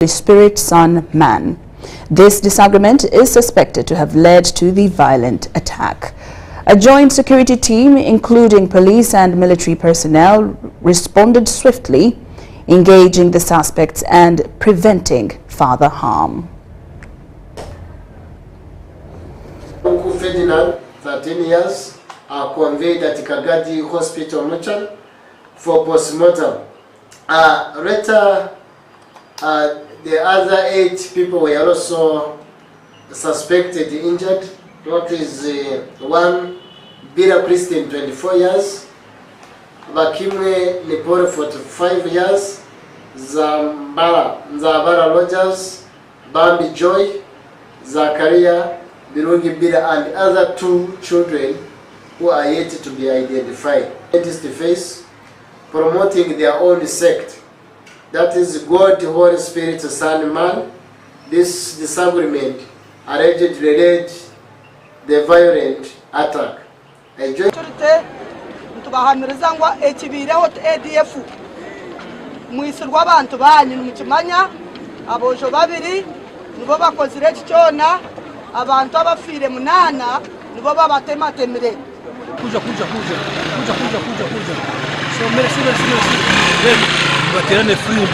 Spirit Son man. This disagreement is suspected to have led to the violent attack. A joint security team, including police and military personnel, responded swiftly, engaging the suspects and preventing further harm. Ferdinand, 13 years, are conveyed at Kagadi Hospital mortuary for postmortem. Later, the other 8 people were also suspected injured. That is one, Bira Christian, 24 years, Bakimwe Nepore, 45 years, Nzabara Rogers, Bambi Joy, Zakaria, Birungi Bira, and other 2 children who are yet to be identified. It is the face promoting their own sect. That is God, Holy Spirit, Son, man. This disagreement allegedly led the violent attack. Ntubahamiriza ekibireho ADF mwisirwa abantu banyu mukimanya abojo babiri nibo bakozire cyona abantu abafire 8 nibo babatematemire kuja so merci baterane free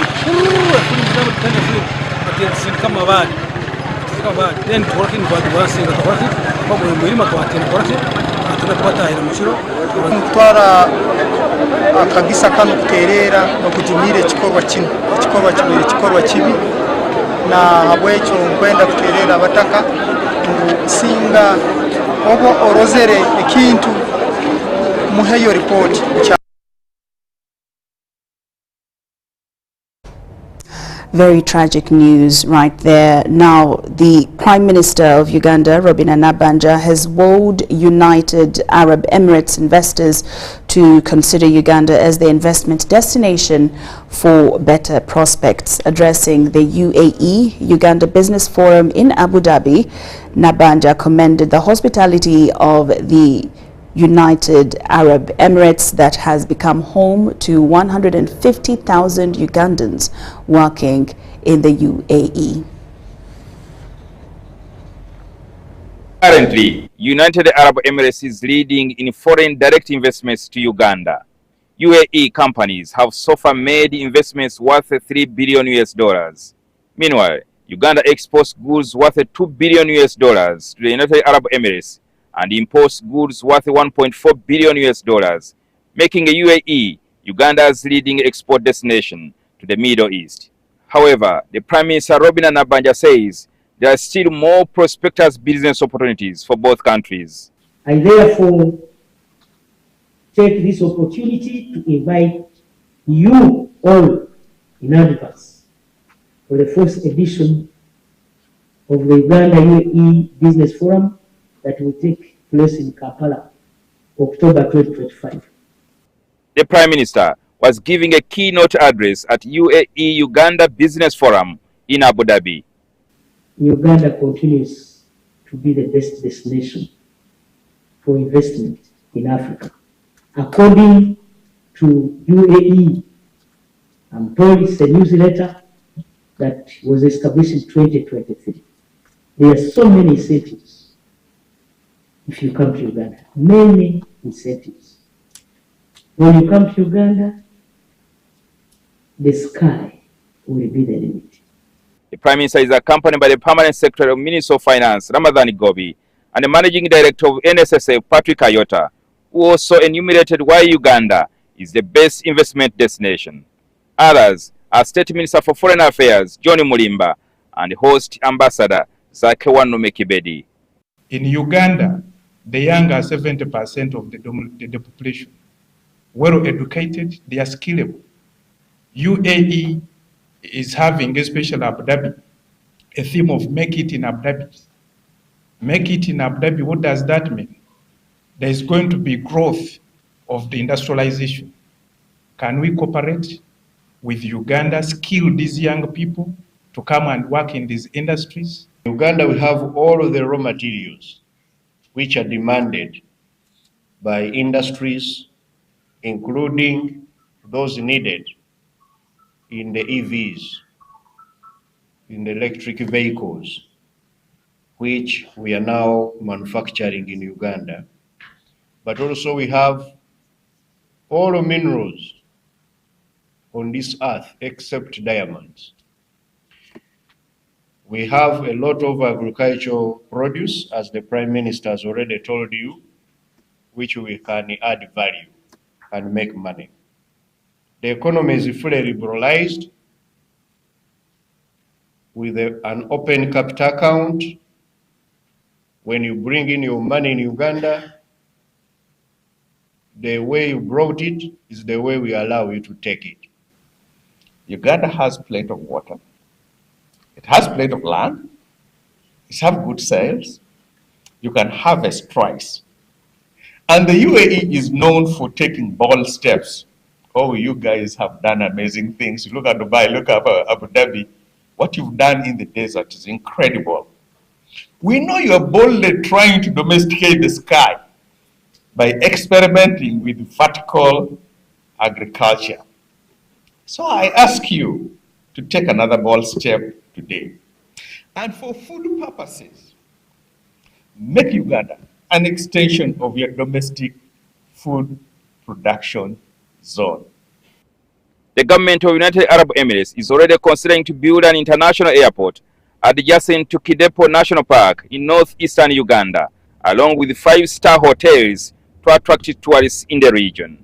baterane kama bali then working for the working kwa mwirima kwa temporary tunapata ile mshiro mutwara akagisa kano kuterera no kujumire ikikorwa kibi na habwecho kwenda kuterera bataka singa obo orozere ikintu muheyo report. Very tragic news right there. Now, the Prime Minister of Uganda, Robina Nabanja, has wooed United Arab Emirates investors to consider Uganda as their investment destination for better prospects. Addressing the UAE-Uganda Business Forum in Abu Dhabi, Nabanja commended the hospitality of the United Arab Emirates that has become home to 150,000 Ugandans working in the UAE. Currently, United Arab Emirates is leading in foreign direct investments to Uganda. UAE companies have so far made investments worth $3 billion. Meanwhile, Uganda exports goods worth $2 billion to the United Arab Emirates and imports goods worth $1.4 billion, making the UAE Uganda's leading export destination to the Middle East. However, the Prime Minister Robina Nabanja says there are still more prospective business opportunities for both countries. I therefore take this opportunity to invite you all in advance for the first edition of the Uganda-UAE Business Forum that will take place in Kampala, October 2025. The Prime Minister was giving a keynote address at UAE-Uganda Business Forum in Abu Dhabi. Uganda continues to be the best destination for investment in Africa. According to UAE, I'm told it's a newsletter that was established in 2023. There are so many incentives if you come to Uganda, many incentives. When you come to Uganda, the sky will be the limit. The Prime Minister is accompanied by the Permanent Secretary of Ministry of Finance, Ramadhan Gobi, and the Managing Director of NSSF, Patrick Ayota, who also enumerated why Uganda is the best investment destination. Others are State Minister for Foreign Affairs, Johnny Mulimba, and host Ambassador, Zakewanu Mekibedi. In Uganda, the young are 70% of the population. Well educated, they are skillable. UAE is having, especially Abu Dhabi, a theme of make it in Abu Dhabi. Make it in Abu Dhabi, what does that mean? There is going to be growth of the industrialization. Can we cooperate with Uganda, skill these young people to come and work in these industries? Uganda will have all of the raw materials which are demanded by industries, including those needed in the EVs. in the electric vehicles, which we are now manufacturing in Uganda. But also we have all the minerals on this earth except diamonds. We have a lot of agricultural produce, as the Prime Minister has already told you, which we can add value and make money. The economy is fully liberalized with an open capital account. When you bring in your money in Uganda, the way you brought it is the way we allow you to take it. Uganda has plenty of water. It has plenty of land. It has good sales. You can harvest twice. And the UAE is known for taking bold steps. Oh, you guys have done amazing things. Look at Dubai, look at Abu Dhabi. What you've done in the desert is incredible. We know you are boldly trying to domesticate the sky by experimenting with vertical agriculture. So I ask you to take another bold step today. And for food purposes, make Uganda an extension of your domestic food production zone. The government of United Arab Emirates is already considering to build an international airport adjacent to Kidepo National Park in northeastern Uganda, along with 5-star hotels to attract tourists in the region.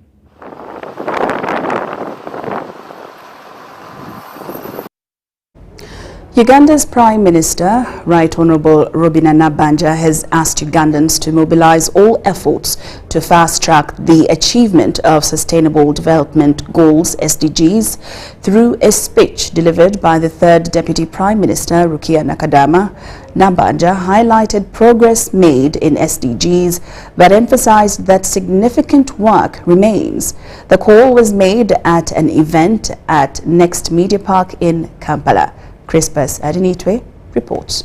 Uganda's Prime Minister, Right Honorable Robin Nabbanja, has asked Ugandans to mobilize all efforts to fast-track the achievement of Sustainable Development Goals (SDGs) through a speech delivered by the third Deputy Prime Minister, Rukia Nakadama. Nabbanja highlighted progress made in SDGs but emphasized that significant work remains. The call was made at an event at Next Media Park in Kampala. Crispus Adinitwe reports.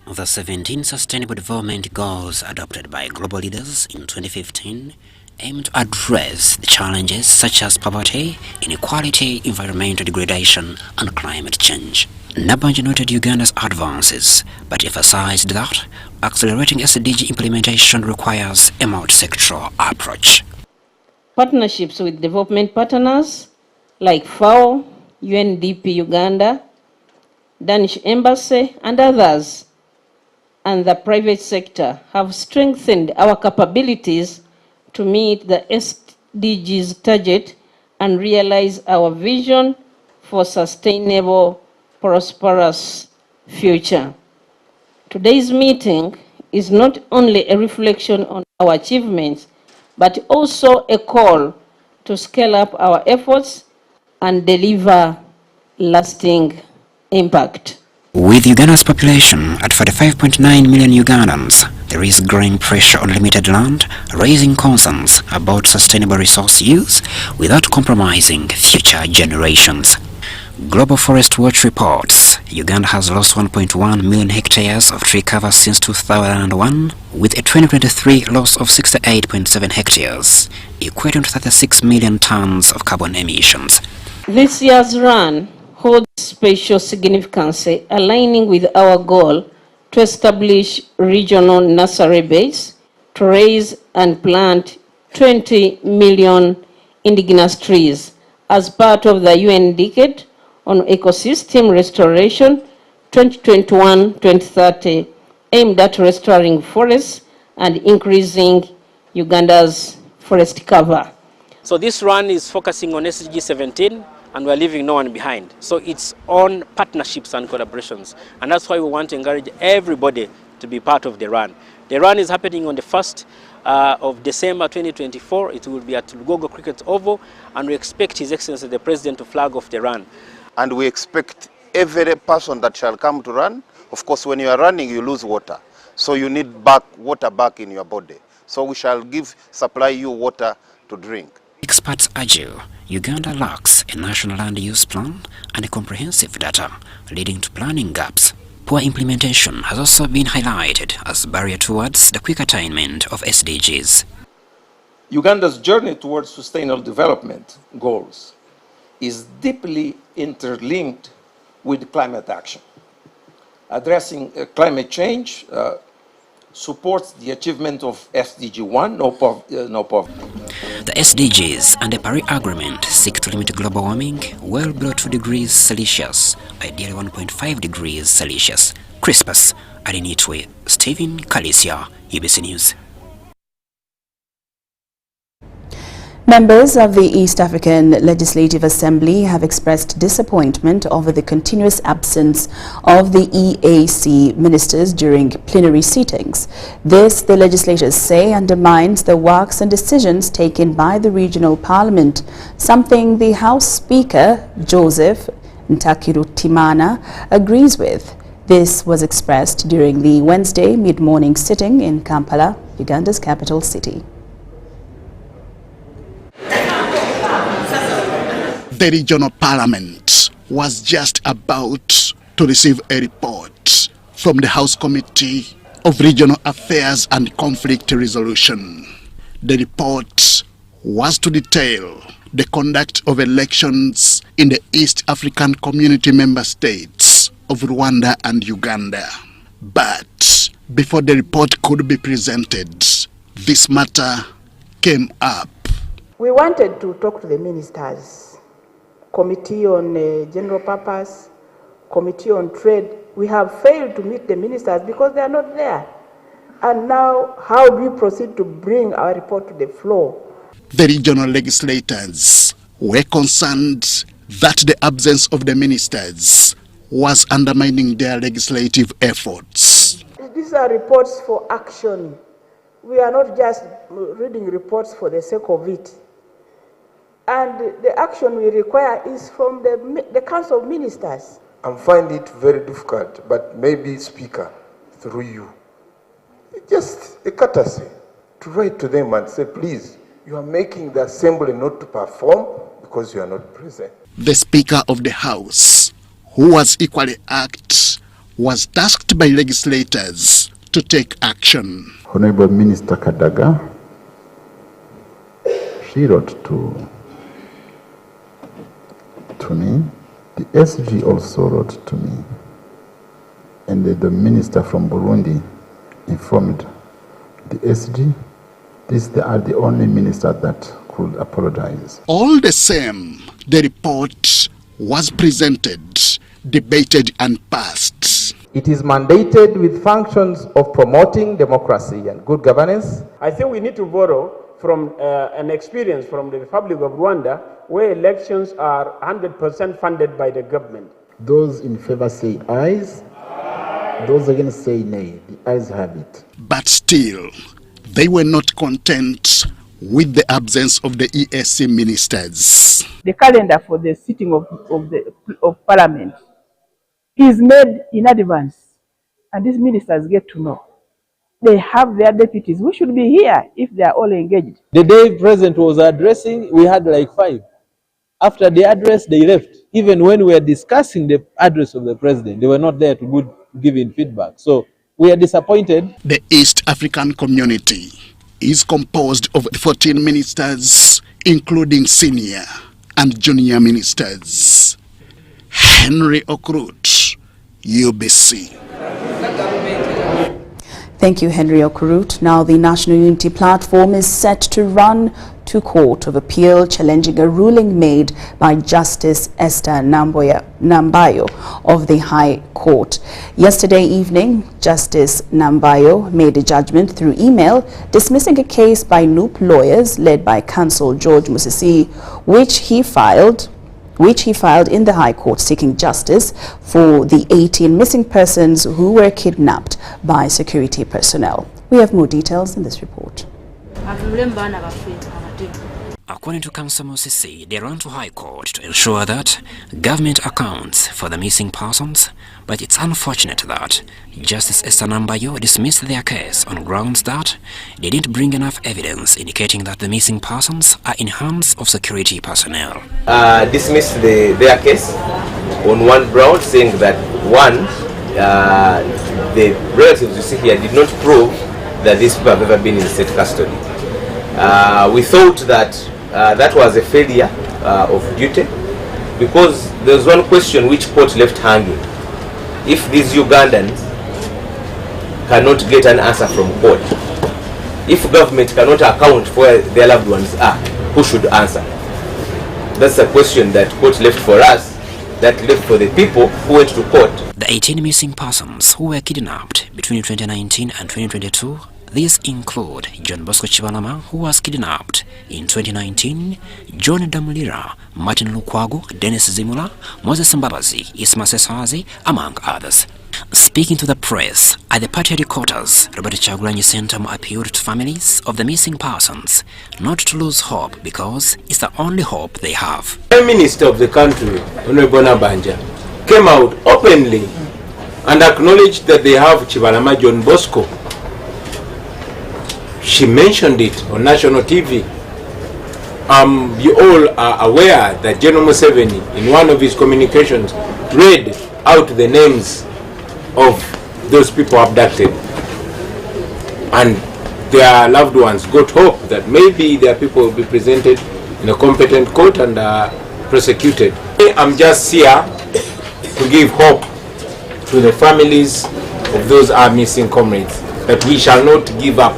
The 17 Sustainable Development Goals adopted by global leaders in 2015 aim to address the challenges such as poverty, inequality, environmental degradation, and climate change. Nabbanja noted Uganda's advances, but emphasized that accelerating SDG implementation requires a multi-sectoral approach. Partnerships with development partners like FAO, UNDP Uganda, Danish Embassy, and others, and the private sector have strengthened our capabilities to meet the SDGs target and realize our vision for sustainable, prosperous future. Today's meeting is not only a reflection on our achievements, but also a call to scale up our efforts and deliver lasting impact. With Uganda's population at 45.9 million Ugandans, there is growing pressure on limited land, raising concerns about sustainable resource use without compromising future generations. Global Forest Watch reports Uganda has lost 1.1 million hectares of tree cover since 2001, with a 2023 loss of 68.7 hectares, equating to 36 million tons of carbon emissions. This year's run holds special significance, aligning with our goal to establish regional nursery beds to raise and plant 20 million indigenous trees as part of the UN Decade on Ecosystem Restoration 2021-2030, aimed at restoring forests and increasing Uganda's forest cover. So this run is focusing on SDG 17, and we're leaving no one behind. So it's on partnerships and collaborations, and that's why we want to encourage everybody to be part of the run. The run is happening on the 1st of December 2024. It will be at Lugogo Cricket Oval, and we expect His Excellency the President to flag off the run. And we expect every person that shall come to run. Of course, when you are running, you lose water. So you need water back in your body. So we shall supply you water to drink. Experts argue Uganda lacks a national land use plan and comprehensive data, leading to planning gaps. Poor implementation has also been highlighted as a barrier towards the quick attainment of SDGs. Uganda's journey towards sustainable development goals is deeply interlinked with climate action. Addressing climate change supports the achievement of SDG 1, no poverty. The SDGs and the Paris Agreement seek to limit global warming well below 2 degrees Celsius, ideally 1.5 degrees Celsius. Crispus Adenitwe, Stephen Kalisia, UBC News. Members of the East African Legislative Assembly have expressed disappointment over the continuous absence of the EAC ministers during plenary sittings. This, the legislators say, undermines the works and decisions taken by the regional parliament, something the House Speaker, Joseph Ntakirutimana, agrees with. This was expressed during the Wednesday mid-morning sitting in Kampala, Uganda's capital city. The regional parliament was just about to receive a report from the House Committee of Regional Affairs and Conflict Resolution. The report was to detail the conduct of elections in the East African Community member states of Rwanda and Uganda. But before the report could be presented, this matter came up. We wanted to talk to the ministers. Committee on General Purpose, Committee on Trade. We have failed to meet the ministers because they are not there. And now, how do we proceed to bring our report to the floor? The regional legislators were concerned that the absence of the ministers was undermining their legislative efforts. These are reports for action. We are not just reading reports for the sake of it. And the action we require is from the Council of Ministers. I find it very difficult, but maybe, Speaker, through you, just a courtesy to write to them and say, please, you are making the Assembly not to perform because you are not present. The Speaker of the House, who was equally act, was tasked by legislators to take action. Honorable Minister Kadaga, she wrote to me. The SG also wrote to me. And the minister from Burundi informed the SG. These are the only minister that could apologize. All the same, the report was presented, debated and passed. It is mandated with functions of promoting democracy and good governance. I think we need to borrow from an experience from the Republic of Rwanda, where elections are 100% funded by the government. Those in favor say ayes, those against say nay. The ayes have it. But still, they were not content with the absence of the EAC ministers. The calendar for the sitting of Parliament is made in advance, and these ministers get to know. They have their deputies. We should be here if they are all engaged. The day President was addressing, we had like 5. After the address, they left. Even when we were discussing the address of the President, they were not there to give in feedback. So we are disappointed. The East African Community is composed of 14 ministers, including senior and junior ministers. Henry Okrut, UBC. Thank you, Henry Okurut. Now, the National Unity Platform is set to run to Court of Appeal challenging a ruling made by Justice Esther Nambayo of the High Court. Yesterday evening, Justice Nambayo made a judgment through email dismissing a case by Noop lawyers led by counsel George Musisi, which he filed in the High Court seeking justice for the 18 missing persons who were kidnapped by security personnel. We have more details in this report. According to Counsel Musisi, they ran to High Court to ensure that government accounts for the missing persons, but it's unfortunate that Justice Esther Nambayo dismissed their case on grounds that they didn't bring enough evidence indicating that the missing persons are in hands of security personnel. Dismissed their case on one ground, saying that one, the relatives you see here did not prove that these people have ever been in state custody. We thought that that was a failure of duty, because there's one question which court left hanging. If these Ugandans cannot get an answer from court, if government cannot account for where their loved ones are, who should answer? That's a question that court left for us, that left for the people who went to court. The 18 missing persons who were kidnapped between 2019 and 2022, these include John Bosco Chibalama, who was kidnapped in 2019, John Damulira, Martin Lukwago, Dennis Zimula, Moses Mbabazi, Isma Sesazi, among others. Speaking to the press at the party headquarters, Robert Chagulanyi Sentamu appealed to families of the missing persons not to lose hope because it's the only hope they have. The Prime Minister of the country, Honorable Nabanja, came out openly and acknowledged that they have Chibalama John Bosco. She mentioned it on national TV. You all are aware that General Museveni, in one of his communications, read out the names of those people abducted, and their loved ones got hope that maybe their people will be presented in a competent court and prosecuted. I'm just here to give hope to the families of those our missing comrades that we shall not give up.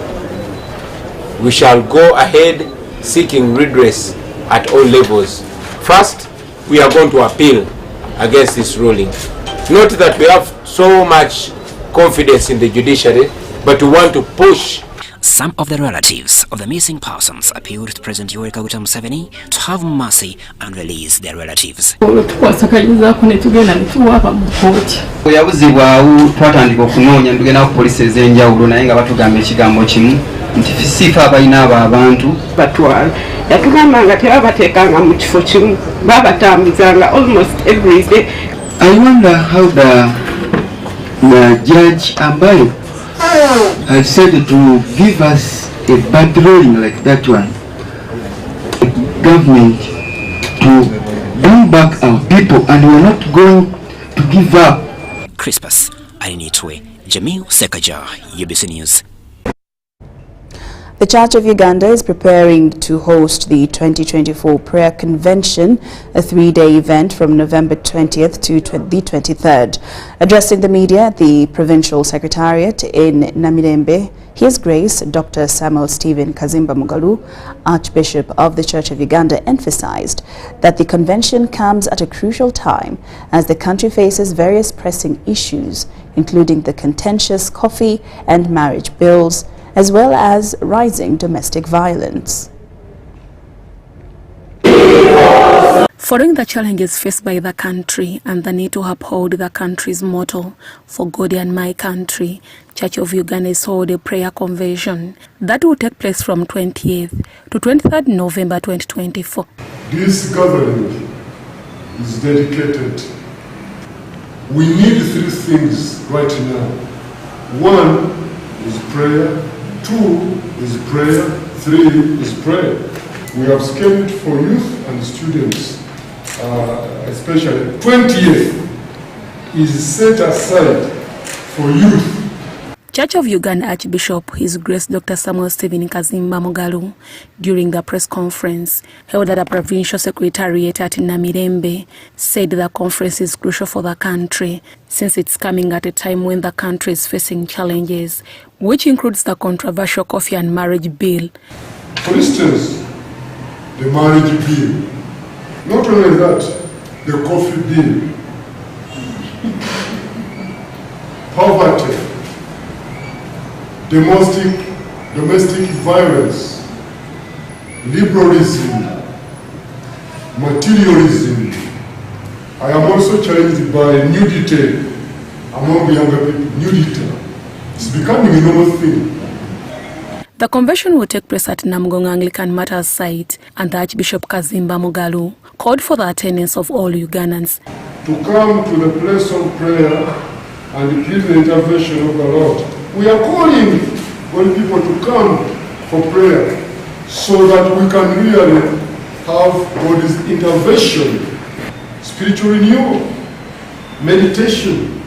We shall go ahead seeking redress at all levels. First, we are going to appeal against this ruling. Not that we have so much confidence in the judiciary, but we want to push. Some of the relatives of the missing persons appealed to President Yoweri Kaguta Museveni to have mercy and release their relatives. Yabuzibwawo twatandika okunoonya ndugenda ku poliisi ez'enjawulo naye nga batugamba ekigambo kimu nti fisifa abalina abo abantu batwala yatugamba nga tebabateekanga mu kifo kimu babatambuzanga almost every day. I wonder how the Judge Ambayo has said to give us a bad ruling like that one. The government to bring back our people, and we're not going to give up. Crispus Arinitwe, Jamil Sekaja, UBC News. The Church of Uganda is preparing to host the 2024 Prayer Convention, a three-day event from November 20th to the 23rd. Addressing the media at the Provincial Secretariat in Namirembe, His Grace Dr. Samuel Stephen Kazimba Mugalu, Archbishop of the Church of Uganda, emphasized that the convention comes at a crucial time as the country faces various pressing issues, including the contentious coffee and marriage bills, as well as rising domestic violence. Following the challenges faced by the country and the need to uphold the country's motto, "For God and my country," Church of Uganda is holding a prayer convention that will take place from 28th to 23rd November 2024. This gathering is dedicated. We need three things right now. One is prayer. 2 is prayer, 3 is prayer. We have scheduled for youth and students, especially 20th is set aside for youth. Church of Uganda Archbishop His Grace Dr. Samuel Stephen Kazimba Mugalu, during the press conference held at the Provincial Secretariat at Namirembe, said the conference is crucial for the country since it's coming at a time when the country is facing challenges, which includes the controversial coffee and marriage bill. For instance, the marriage bill. Not only that, the coffee bill. Poverty. Domestic violence, liberalism, materialism. I am also challenged by nudity among the younger people. Nudity. It's becoming a normal thing. The convention will take place at Namgong Anglican Matters site, and the Archbishop Kazimba Mugalu called for the attendance of all Ugandans. To come to the place of prayer and plead the intervention of the Lord. We are calling on people to come for prayer so that we can really have God's intervention, spiritual renewal, meditation.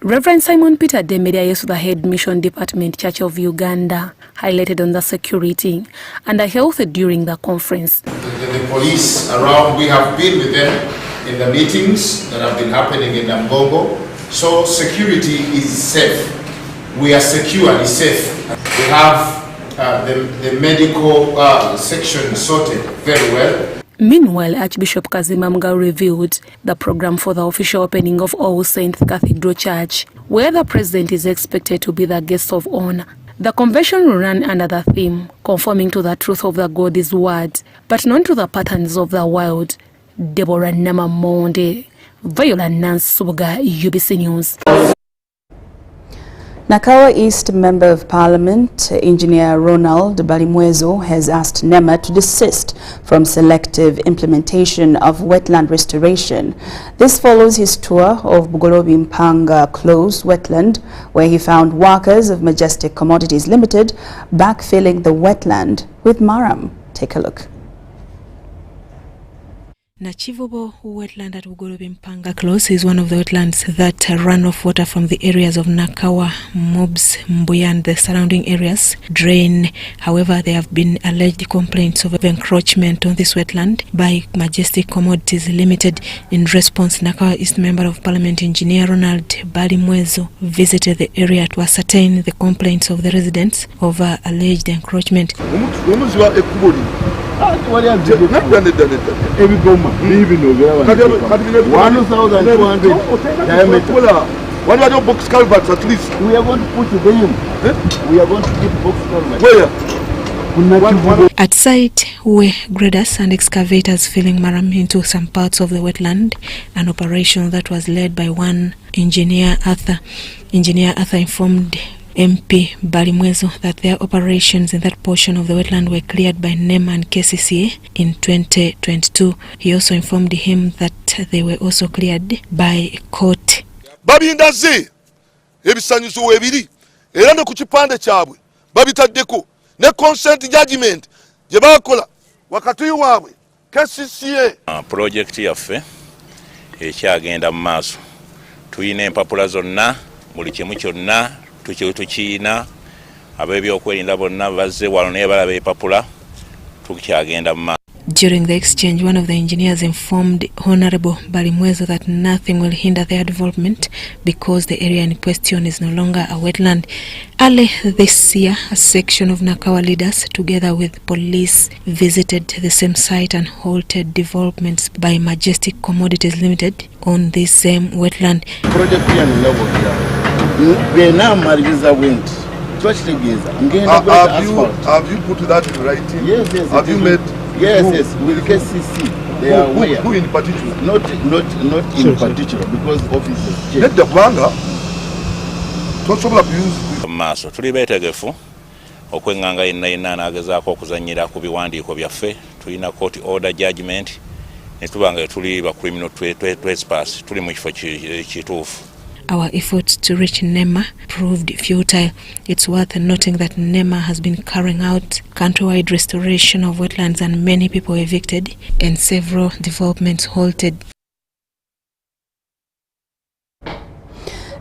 Reverend Simon Peter Demediayesu, the head mission department Church of Uganda, highlighted on the security and the health during the conference. The police around, we have been with them in the meetings that have been happening in Namgongo. So security is safe. We are secure and safe. We have the medical section sorted very well. Meanwhile, Archbishop Kazimoto revealed the program for the official opening of All Saints Cathedral Church, where the president is expected to be the guest of honor. The convention will run under the theme, conforming to the truth of the God's word, but not to the patterns of the world. Deborah Namamonde, Viola Nansuga, UBC News. Nakawa East Member of Parliament, Engineer Ronald Balimwezo, has asked NEMA to desist from selective implementation of wetland restoration. This follows his tour of Bugolobi Mpanga Close Wetland, where he found workers of Majestic Commodities Limited backfilling the wetland with maram. Take a look. Nachivobo wetland at Bugolobi Mpanga Close is one of the wetlands that run off water from the areas of Nakawa, Mobs, Mbuya and the surrounding areas drain. However, there have been alleged complaints of encroachment on this wetland by Majestic Commodities Limited. In response, Nakawa East Member of Parliament Engineer Ronald Balimwezo visited the area to ascertain the complaints of the residents of alleged encroachment. Every government, even though 1,200 diameter. What are your box culverts at least? We are going to put them. We are going to keep box culverts. Where? At site were graders and excavators filling maram into some parts of the wetland, an operation that was led by one Engineer Arthur. Engineer Arthur informed MP Balimwezo that their operations in that portion of the wetland were cleared by NEMA and KCCA in 2022. He also informed him that they were also cleared by court. Babi ndazi ebisanyuso webiri era ne ku kipande kyabwe babitaddeko ne consent judgment je bakola wakati waabwe KCCA. Project yaffe ekyagenda mu maaso tuyina empapula zonna buli kimu kyonna tukiina ab'ebyokwerinda bonna bazze wano naye balaba empapula tukyagenda mu maaso. During the exchange, one of the engineers informed Honorable Balimwezo that nothing will hinder their development because the area in question is no longer a wetland. Early this year, a section of Nakawa leaders, together with police, visited the same site and halted developments by Majestic Commodities Limited on this same wetland. Project here in level here. Now Mariza went. Have you put that in writing? Yes. Have you made? Yes. With KCC, they are aware. Who in particular? Not in particular, because officers. Let the planger. Maaso tuli betegefu okwenganga yenna anagezaako okuzanyira ku biwandiiko byaffe. Tulina court order judgment ne tubanga tuli ba criminal trespass tuli mu kifo kituufu. Our efforts to reach NEMA proved futile. It's worth noting that NEMA has been carrying out countrywide restoration of wetlands and many people evicted and several developments halted.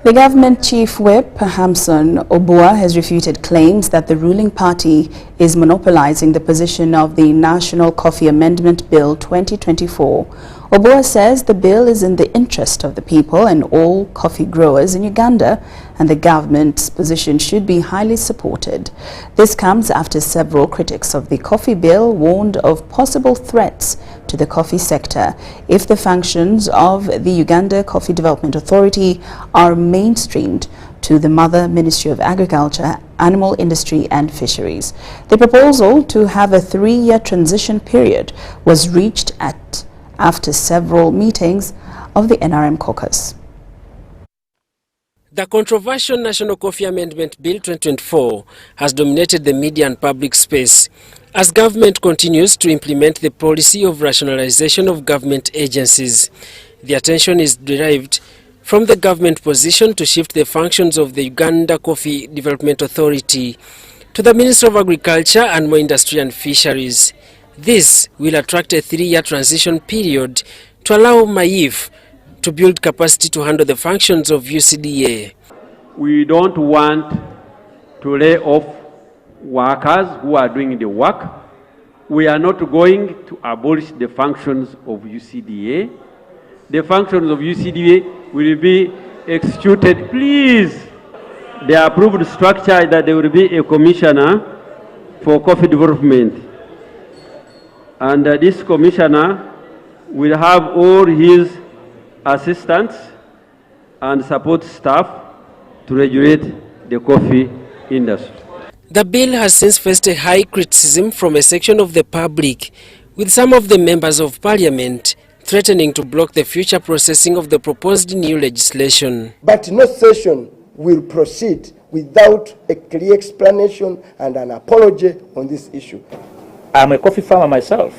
The government chief whip, Hamson Obua, has refuted claims that the ruling party is monopolizing the position of the National Coffee Amendment Bill 2024. Obua says the bill is in the interest of the people and all coffee growers in Uganda, and the government's position should be highly supported. This comes after several critics of the coffee bill warned of possible threats to the coffee sector if the functions of the Uganda Coffee Development Authority are mainstreamed to the mother Ministry of Agriculture, Animal Industry and Fisheries. The proposal to have a 3-year transition period was reached after several meetings of the NRM caucus. The controversial National Coffee Amendment Bill 2024 has dominated the media and public space as government continues to implement the policy of rationalization of government agencies. The attention is derived from the government position to shift the functions of the Uganda Coffee Development Authority to the Ministry of Agriculture, Animal Industry and Fisheries. This will attract a 3-year transition period to allow MAIF to build capacity to handle the functions of UCDA. We don't want to lay off workers who are doing the work. We are not going to abolish the functions of UCDA, the functions of UCDA will be executed. Please, the approved structure that there will be a commissioner for coffee development. And this commissioner will have all his assistants and support staff to regulate the coffee industry. The bill has since faced a high criticism from a section of the public, with some of the members of parliament threatening to block the future processing of the proposed new legislation. But no session will proceed without a clear explanation and an apology on this issue. I'm a coffee farmer myself.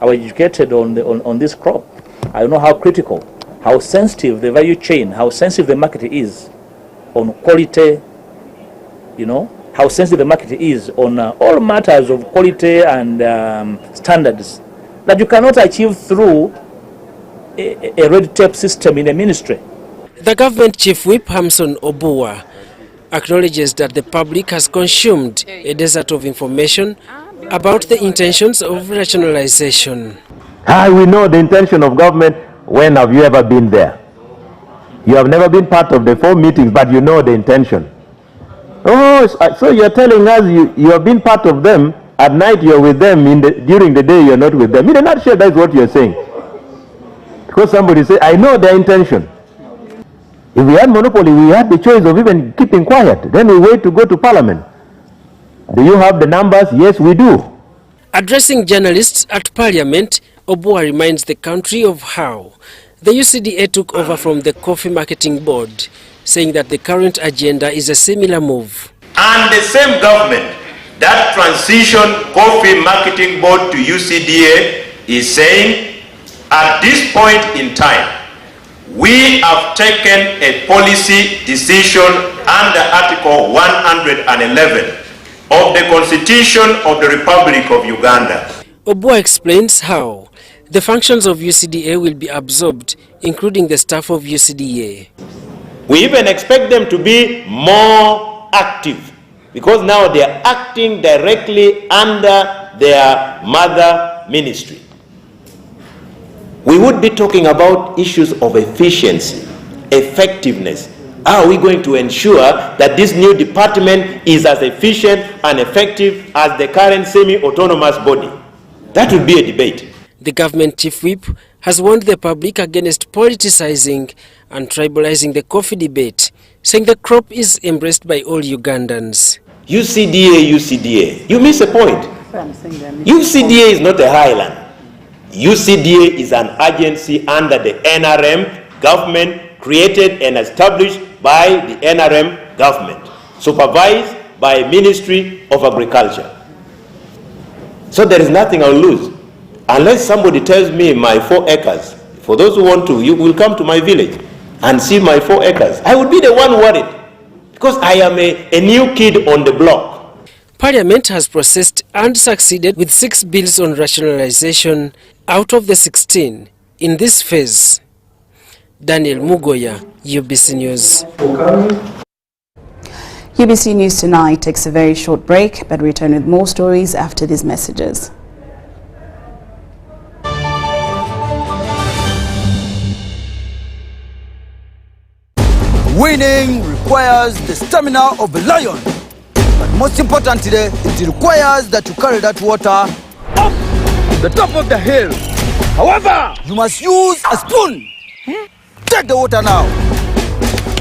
I was educated on this crop. I know how critical, how sensitive the value chain, how sensitive the market is on quality, how sensitive the market is on all matters of quality and standards that you cannot achieve through a red tape system in a ministry. The government chief whip, Hamson Obua, acknowledges that the public has consumed a desert of information about the intentions of rationalization. We know the intention of government. When have you ever been there? You have never been part of the 4 meetings, but you know the intention. Oh, so you're telling us you have been part of them. At night you're with them, during the day you're not with them. In a nutshell, that's what you're saying. Because somebody say, I know their intention. If we had monopoly, we had the choice of even keeping quiet. Then we wait to go to parliament. Do you have the numbers? Yes, we do. Addressing journalists at parliament, Obua reminds the country of how the UCDA took over from the Coffee Marketing Board, saying that the current agenda is a similar move. And the same government that transitioned Coffee Marketing Board to UCDA is saying, at this point in time, we have taken a policy decision under Article 111 of the Constitution of the Republic of Uganda. Obua explains how the functions of UCDA will be absorbed, including the staff of UCDA. We even expect them to be more active, because now they are acting directly under their mother ministry. We would be talking about issues of efficiency, effectiveness. How are we going to ensure that this new department is as efficient and effective as the current semi-autonomous body? That would be a debate. The government chief whip has warned the public against politicizing and tribalizing the coffee debate, saying the crop is embraced by all Ugandans. UCDA, you miss a point. UCDA is not a highland. UCDA is an agency under the NRM government, created and established by the NRM government, supervised by Ministry of Agriculture. So there is nothing I'll lose. Unless somebody tells me my 4 acres, for those who want to, you will come to my village and see my 4 acres. I would be the one worried, because I am a new kid on the block. Parliament has processed and succeeded with 6 bills on rationalization out of the 16 in this phase. Daniel Mugoya, UBC News. UBC News Tonight takes a very short break, but return with more stories after these messages. Winning requires the stamina of a lion. But most importantly, it requires that you carry that water up the top of the hill. However, you must use a spoon. Take the water now.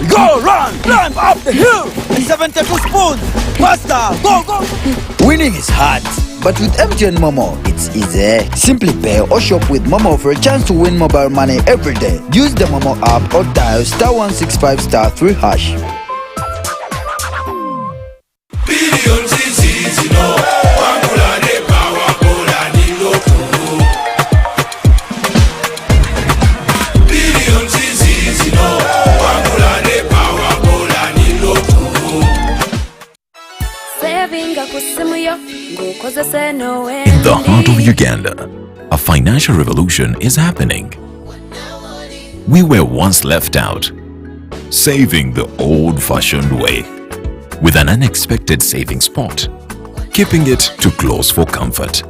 Go, run, climb up the hill. 72 spoons. Faster, go, go. Winning is hard, but with MTN Momo, it's easy. Simply pay or shop with Momo for a chance to win mobile money every day. Use the Momo app or dial *165*3#. In the heart of Uganda, a financial revolution is happening. We were once left out, saving the old-fashioned way, with an unexpected saving spot, keeping it too close for comfort.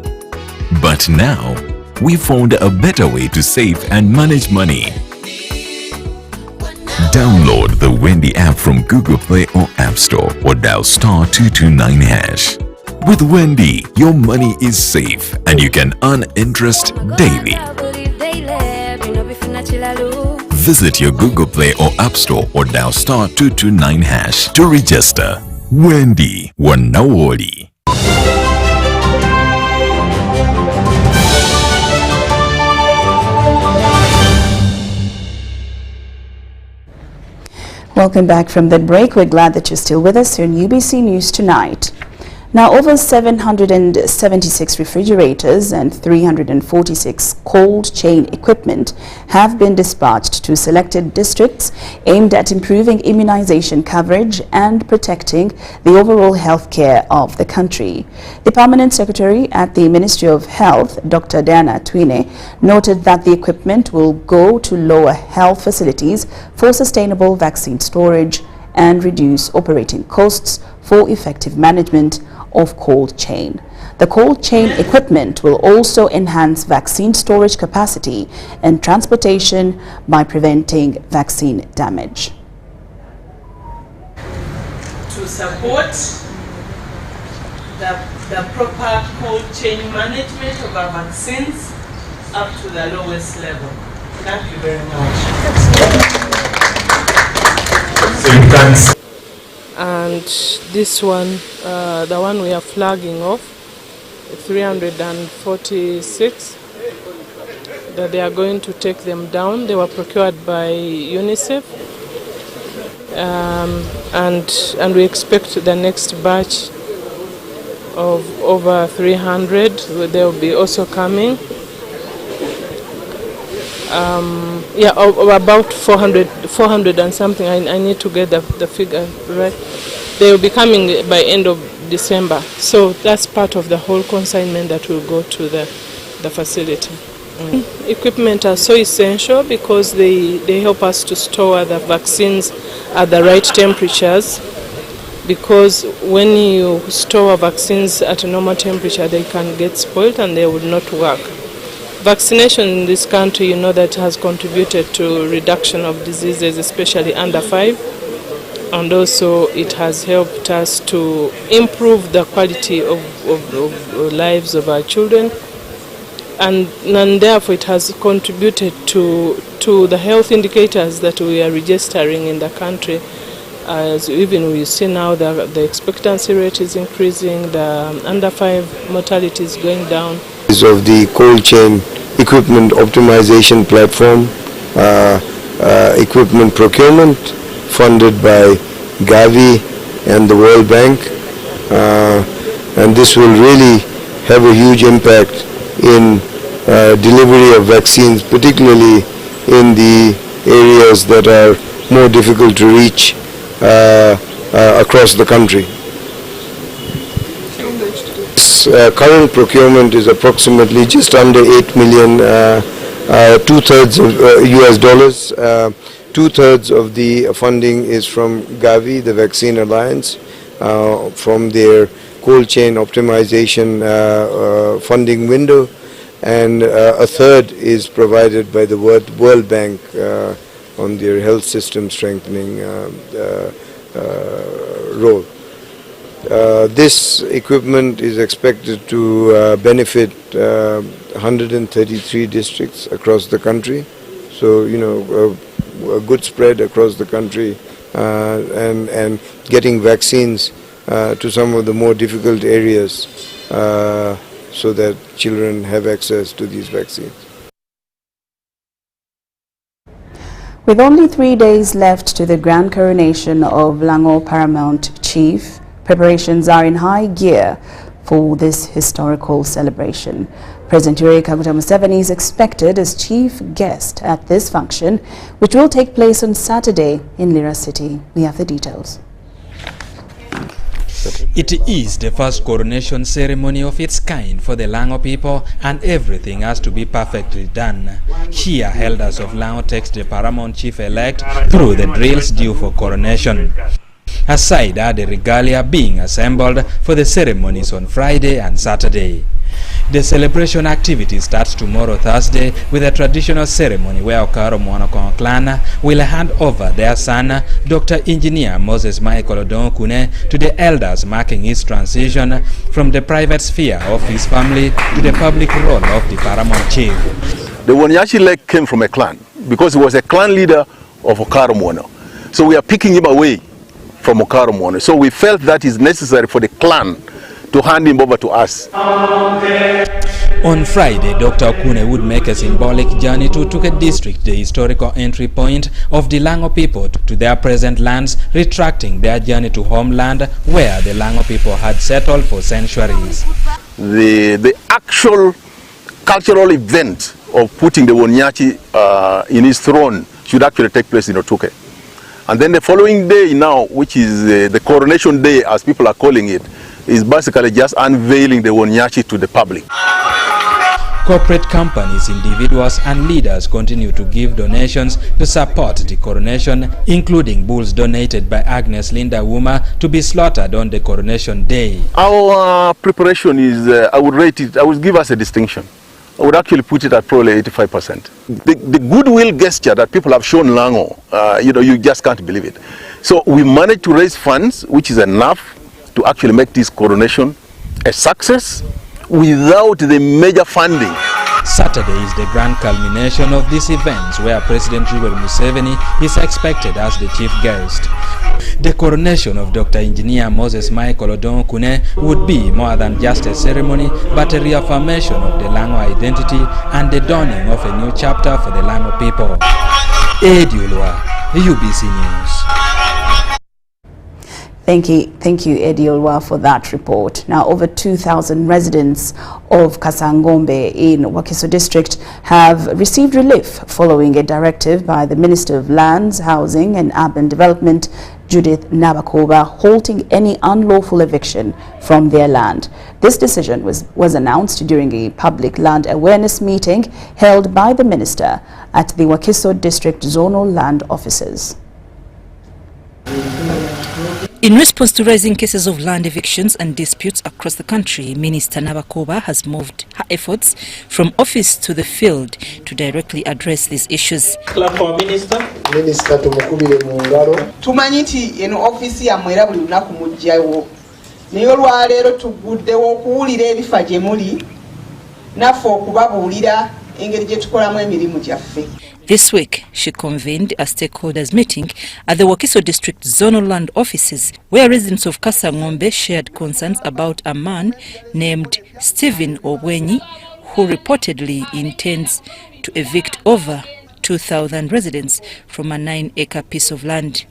But now, we found a better way to save and manage money. Download the Wendy app from Google Play or App Store or dial *229#. With Wendy, your money is safe and you can earn interest daily. Visit your Google Play or App Store or dial *229# to register. Wendy, wanawoli. Welcome back from the break. We're glad that you're still with us here on UBC News Tonight. Now, over 776 refrigerators and 346 cold chain equipment have been dispatched to selected districts aimed at improving immunization coverage and protecting the overall health care of the country. The Permanent Secretary at the Ministry of Health, Dr. Diana Twine, noted that the equipment will go to lower health facilities for sustainable vaccine storage and reduce operating costs for effective management of cold chain. The cold chain equipment will also enhance vaccine storage capacity and transportation by preventing vaccine damage. To support the proper cold chain management of our vaccines up to the lowest level. Thank you very much. And this one, the one we are flagging off, 346, that they are going to take them down. They were procured by UNICEF, and we expect the next batch of over 300. They will be also coming. About 400 and something. I need to get the figure right. They will be coming by end of December. So that's part of the whole consignment that will go to the facility. Equipment are so essential because they help us to store the vaccines at the right temperatures, because when you store vaccines at a normal temperature, they can get spoiled and they would not work. Vaccination in this country, that has contributed to reduction of diseases, especially under 5, and also it has helped us to improve the quality of lives of our children, and therefore it has contributed to the health indicators that we are registering in the country. As even we see now the expectancy rate is increasing, the under 5 mortality is going down. Of the cold chain equipment optimization platform, equipment procurement funded by Gavi and the World Bank, and this will really have a huge impact in delivery of vaccines, particularly in the areas that are more difficult to reach across the country. Current procurement is approximately just under 8 million, two-thirds of US dollars. Two-thirds of the funding is from Gavi, the Vaccine Alliance, from their cold chain optimization funding window, and a third is provided by the World Bank on their health system strengthening role. This equipment is expected to benefit 133 districts across the country, so a good spread across the country, and getting vaccines to some of the more difficult areas so that children have access to these vaccines. With only 3 days left to the grand coronation of Lango Paramount Chief, preparations are in high gear for this historical celebration. President Yoweri Kaguta Museveni is expected as chief guest at this function, which will take place on Saturday in Lira City. We have the details. It is the first coronation ceremony of its kind for the Lango people, and everything has to be perfectly done. Here, elders of Lango takes the Paramount Chief-elect through the drills due for coronation. Aside are the regalia being assembled for the ceremonies on Friday and Saturday. The celebration activity starts tomorrow Thursday with a traditional ceremony where Okaro Mwanakon clan will hand over their son, Dr. Engineer Moses Michael Odonkune, to the elders, marking his transition from the private sphere of his family to the public role of the Paramount Chief. The Wonyachi leg came from a clan because he was a clan leader of Okaro Mwana. So we are picking him away from Okaro Mwana. So we felt that is necessary for the clan to hand him over to us. On Friday, Dr. Okune would make a symbolic journey to Tuke district, the historical entry point of the Lango people to their present lands, retracting their journey to homeland where the Lango people had settled for centuries. The actual cultural event of putting the Wonyachi in his throne should actually take place in Otuke. And then the following day now, which is the coronation day as people are calling it, is basically just unveiling the Wonyachi to the public. Corporate companies, individuals and leaders continue to give donations to support the coronation, including bulls donated by Agnes Linda Wuma to be slaughtered on the coronation day. Our preparation is, I would rate it, I would give us a distinction. I would actually put it at probably 85%. The goodwill gesture that people have shown Lango, you just can't believe it. So we managed to raise funds, which is enough to actually make this coronation a success without the major funding. Saturday is the grand culmination of these events where President Yoweri Museveni is expected as the chief guest. The coronation of Dr. Engineer Moses Michael Odonkune would be more than just a ceremony but a reaffirmation of the Lango identity and the dawning of a new chapter for the Lango people. Ediolwa, UBC News. Thank you, Eddie Olwa, for that report. Now, over 2,000 residents of Kasangombe in Wakiso district have received relief following a directive by the Minister of Lands, Housing and Urban Development, Judith Nabakoba, halting any unlawful eviction from their land. This decision was announced during a public land awareness meeting held by the minister at the Wakiso district zonal land offices. In response to rising cases of land evictions and disputes across the country, Minister Nabakoba has moved her efforts from office to the field to directly address these issues. Clap for Minister. Minister tumukubire mu ngalo. Tumanyi nti eno office ya mwera buli lunaku mujjawo. Naye olwaleero tuguddewo okuwulira ebifa gye muli naffe okubabuulira engeri gye tukolamu emirimu gyaffe. This week, she convened a stakeholders meeting at the Wakiso District Zonal Land Offices, where residents of Kasangombe shared concerns about a man named Stephen Obwenyi, who reportedly intends to evict over 2,000 residents from a 9-acre piece of land.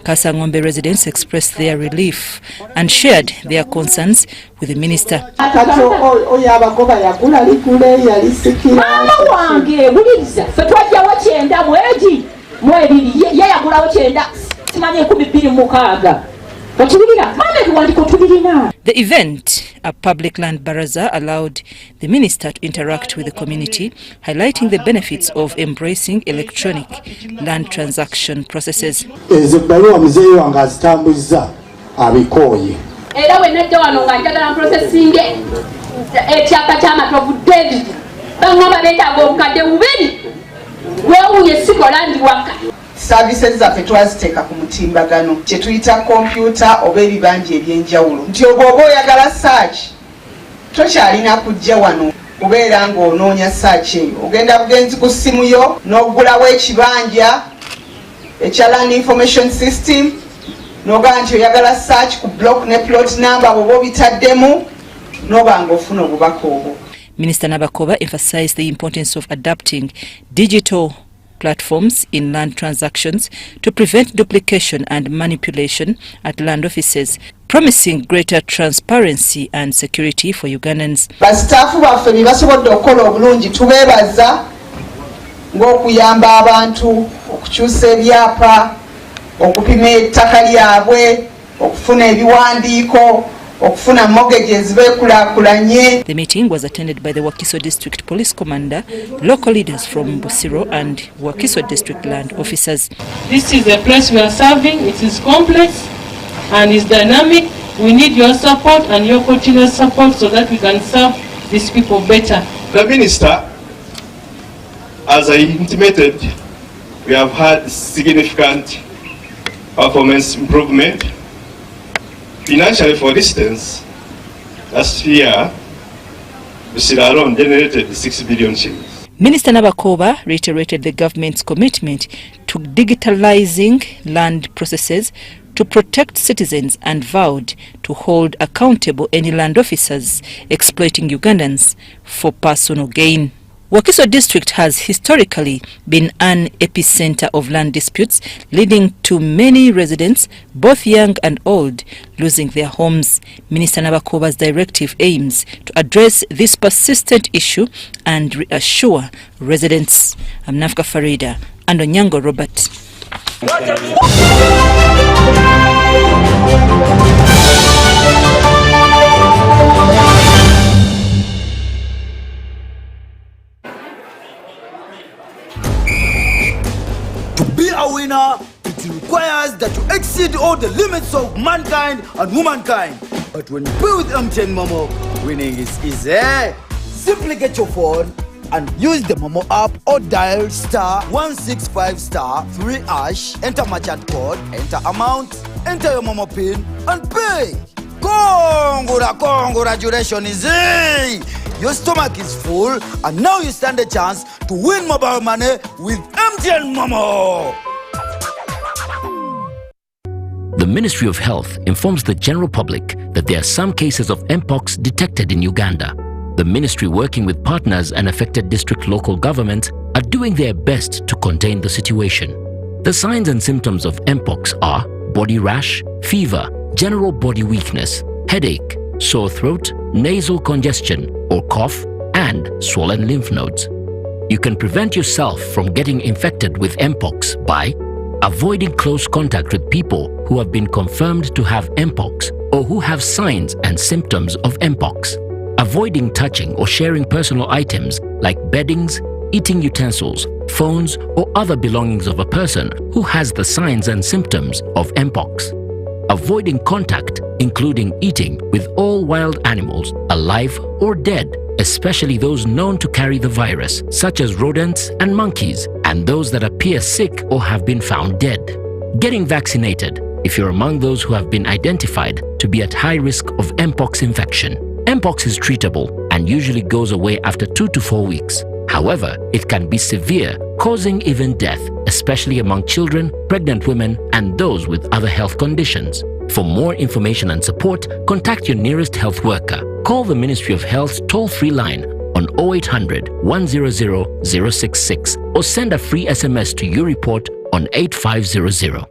Kasangombe residents expressed their relief and shared their concerns with the minister. The event, a public land baraza, allowed the minister to interact with the community, highlighting the benefits of embracing electronic land transaction processes. Services zaffe twaziteeka ku mutimbagano kye tuyita computer oba ebibanja ebyenjawulo nti oba oyagala search tokyalina kujja wano kubeera ng'onoonya search eyo ogenda bugenzi ku ssimu yo n'oggulawo ekibanja ekya land information system n'ogamba nti oyagala search ku block ne plot number oba obitaddemu n'oba ng'ofuna obubaka obwo. Minister Nabakoba emphasized the importance of adapting digital platforms in land transactions to prevent duplication and manipulation at land offices, promising greater transparency and security for Ugandans. Basitaafu baffe bye basobodde okukola obulungi tubeebaza ng'okuyamba abantu okukyusa ebyapa okupima ettaka lyabwe okufuna ebiwandiiko okufuna mortgages bekulaakulanye. The meeting was attended by the Wakiso District Police Commander, local leaders from Busiro and Wakiso District land officers. This is a place we are serving. It is complex and is dynamic. We need your support and your continuous support so that we can serve these people better. The Minister, as I intimated, we have had significant performance improvement. Financially, for instance, last year, Busiro alone generated 6 billion shillings. Minister Nabakoba reiterated the government's commitment to digitalizing land processes to protect citizens and vowed to hold accountable any land officers exploiting Ugandans for personal gain. Wakiso district has historically been an epicenter of land disputes, leading to many residents, both young and old, losing their homes. Minister Nabakoba's directive aims to address this persistent issue and reassure residents. I'm Nafka Farida and Onyango Robert. To be a winner, it requires that you exceed all the limits of mankind and womankind. But when you play with MTN Momo, winning is easy. Simply get your phone and use the Momo app or dial *165*3#, enter merchant code, enter amount, enter your Momo pin and pay. Congratulations, easy! Your stomach is full and now you stand a chance to win mobile money with MTN Momo. The Ministry of Health informs the general public that there are some cases of Mpox detected in Uganda. The ministry, working with partners and affected district local governments, are doing their best to contain the situation. The signs and symptoms of Mpox are body rash, fever, general body weakness, headache, sore throat, nasal congestion or cough, and swollen lymph nodes. You can prevent yourself from getting infected with Mpox by avoiding close contact with people who have been confirmed to have Mpox or who have signs and symptoms of Mpox. Avoiding touching or sharing personal items like beddings, eating utensils, phones, or other belongings of a person who has the signs and symptoms of Mpox. Avoiding contact, including eating, with all wild animals, alive or dead, especially those known to carry the virus, such as rodents and monkeys, and those that appear sick or have been found dead. Getting vaccinated if you're among those who have been identified to be at high risk of Mpox infection. Mpox is treatable and usually goes away after 2 to 4 weeks. However, it can be severe, causing even death, especially among children, pregnant women, and those with other health conditions. For more information and support, contact your nearest health worker. Call the Ministry of Health's toll-free line on 0800 100 066 or send a free SMS to your report on 8500.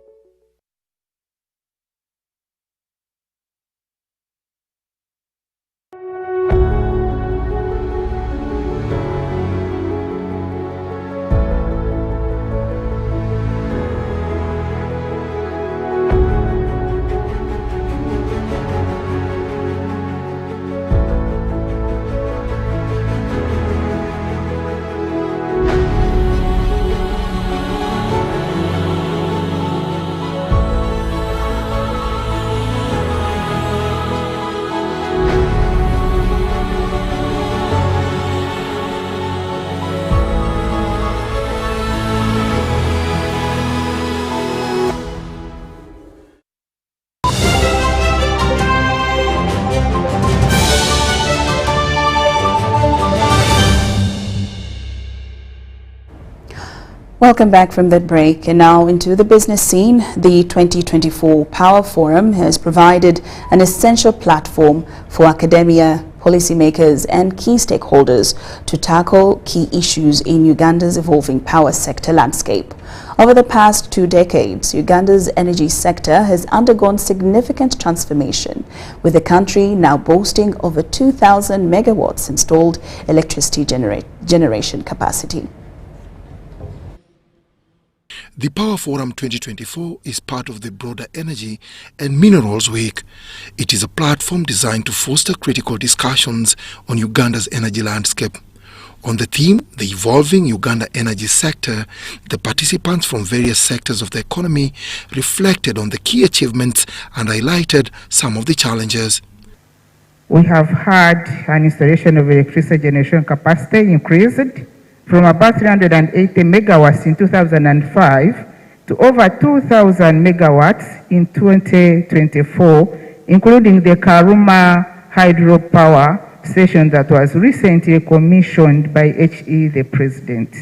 Welcome back from that break, and now into the business scene. The 2024 Power Forum has provided an essential platform for academia, policymakers and key stakeholders to tackle key issues in Uganda's evolving power sector landscape. Over the past 2 decades, Uganda's energy sector has undergone significant transformation, with the country now boasting over 2,000 megawatts installed electricity generation capacity. The Power Forum 2024 is part of the broader Energy and Minerals Week. It is a platform designed to foster critical discussions on Uganda's energy landscape. On the theme, the evolving Uganda energy sector, the participants from various sectors of the economy reflected on the key achievements and highlighted some of the challenges. We have had an installation of electricity generation capacity increased from about 380 megawatts in 2005 to over 2,000 megawatts in 2024, including the Karuma hydropower station that was recently commissioned by HE, the President.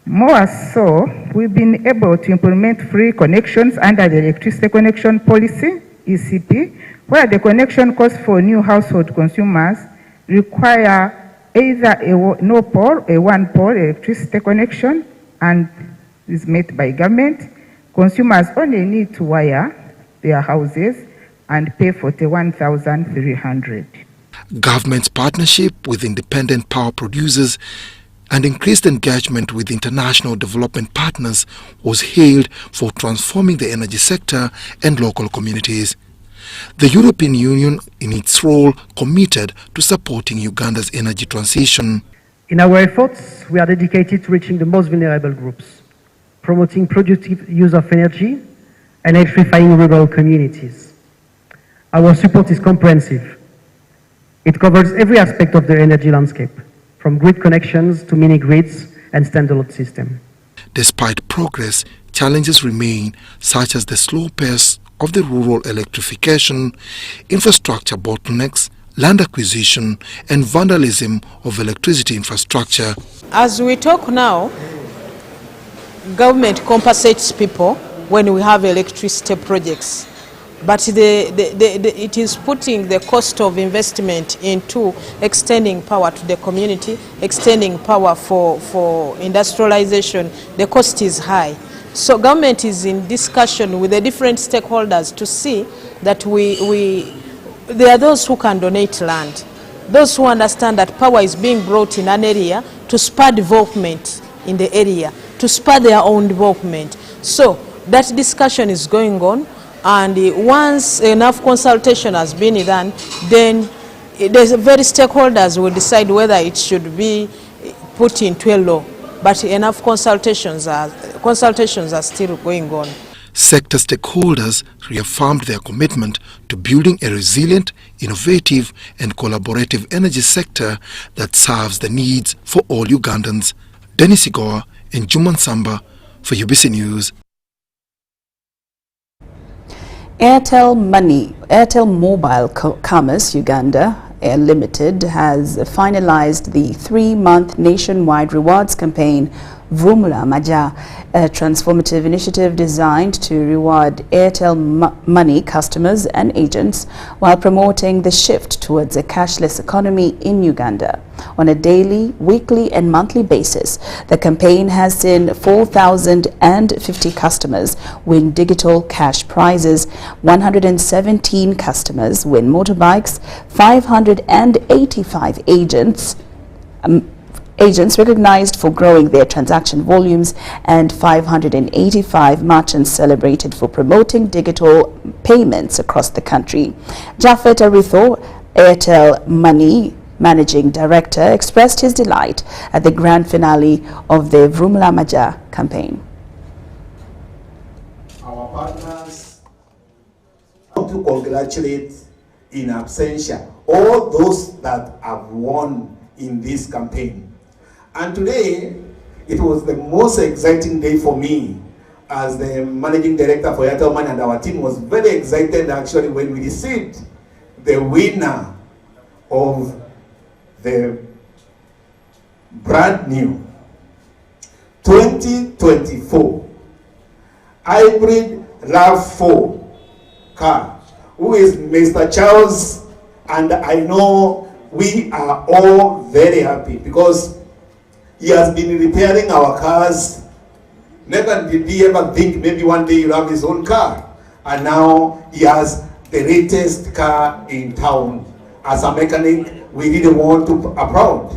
More so, we've been able to implement free connections under the Electricity Connection Policy, ECP, where the connection costs for new household consumers require either a no-pole, a one-pole electricity connection, and is met by government. Consumers only need to wire their houses and pay 41,300. Government's partnership with independent power producers and increased engagement with international development partners was hailed for transforming the energy sector and local communities. The European Union, in its role, committed to supporting Uganda's energy transition. In our efforts, we are dedicated to reaching the most vulnerable groups, promoting productive use of energy, and electrifying rural communities. Our support is comprehensive. It covers every aspect of the energy landscape, from grid connections to mini-grids and standalone system. Despite progress, challenges remain, such as the slow pace of the rural electrification, infrastructure bottlenecks, land acquisition, and vandalism of electricity infrastructure. As we talk now, government compensates people when we have electricity projects, but it is putting the cost of investment into extending power to the community, extending power for industrialization. The cost is high. So government is in discussion with the different stakeholders to see that there are those who can donate land, those who understand that power is being brought in an area to spur development in the area, to spur their own development. So that discussion is going on, and once enough consultation has been done, then the various stakeholders will decide whether it should be put into a law. But enough consultations are still going on. Sector stakeholders reaffirmed their commitment to building a resilient, innovative and collaborative energy sector that serves the needs for all Ugandans. Dennis Igoa and Juman Samba for UBC News. Airtel Mobile Commerce Uganda Limited has finalized the 3-month nationwide rewards campaign Vumula Maja, a transformative initiative designed to reward Airtel Money customers and agents while promoting the shift towards a cashless economy in Uganda. On a daily, weekly and monthly basis, the campaign has seen 4,050 customers win digital cash prizes, 117 customers win motorbikes, 585 agents recognized for growing their transaction volumes, and 585 merchants celebrated for promoting digital payments across the country. Jafet Aritho, Airtel Money Managing Director, expressed his delight at the grand finale of the Vumula Maja campaign. Our partners, I want to congratulate in absentia all those that have won in this campaign. And today, it was the most exciting day for me as the Managing Director for Airtel Money, and our team was very excited actually when we received the winner of the brand new 2024 hybrid RAV4 car, who is Mr. Charles, and I know we are all very happy because he has been repairing our cars. Never did he ever think maybe one day he'll have his own car, and now he has the latest car in town. As a mechanic, we really want to applaud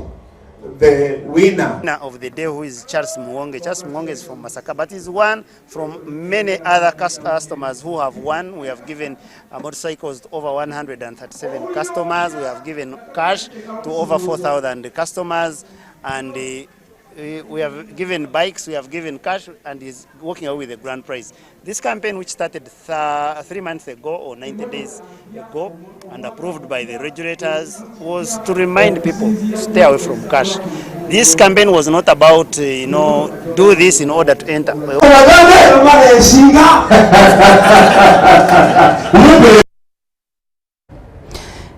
the winner of the day, who is Charles Muwonge. Charles Muwonge is from Masaka, but is one from many other customers who have won. We have given motorcycles to over 137 customers. We have given cash to over 4,000 customers, and we have given bikes, we have given cash, and is walking away with the grand prize. This campaign, which started 3 months ago or 90 days ago and approved by the regulators, was to remind people to stay away from cash. This campaign was not about, do this in order to enter.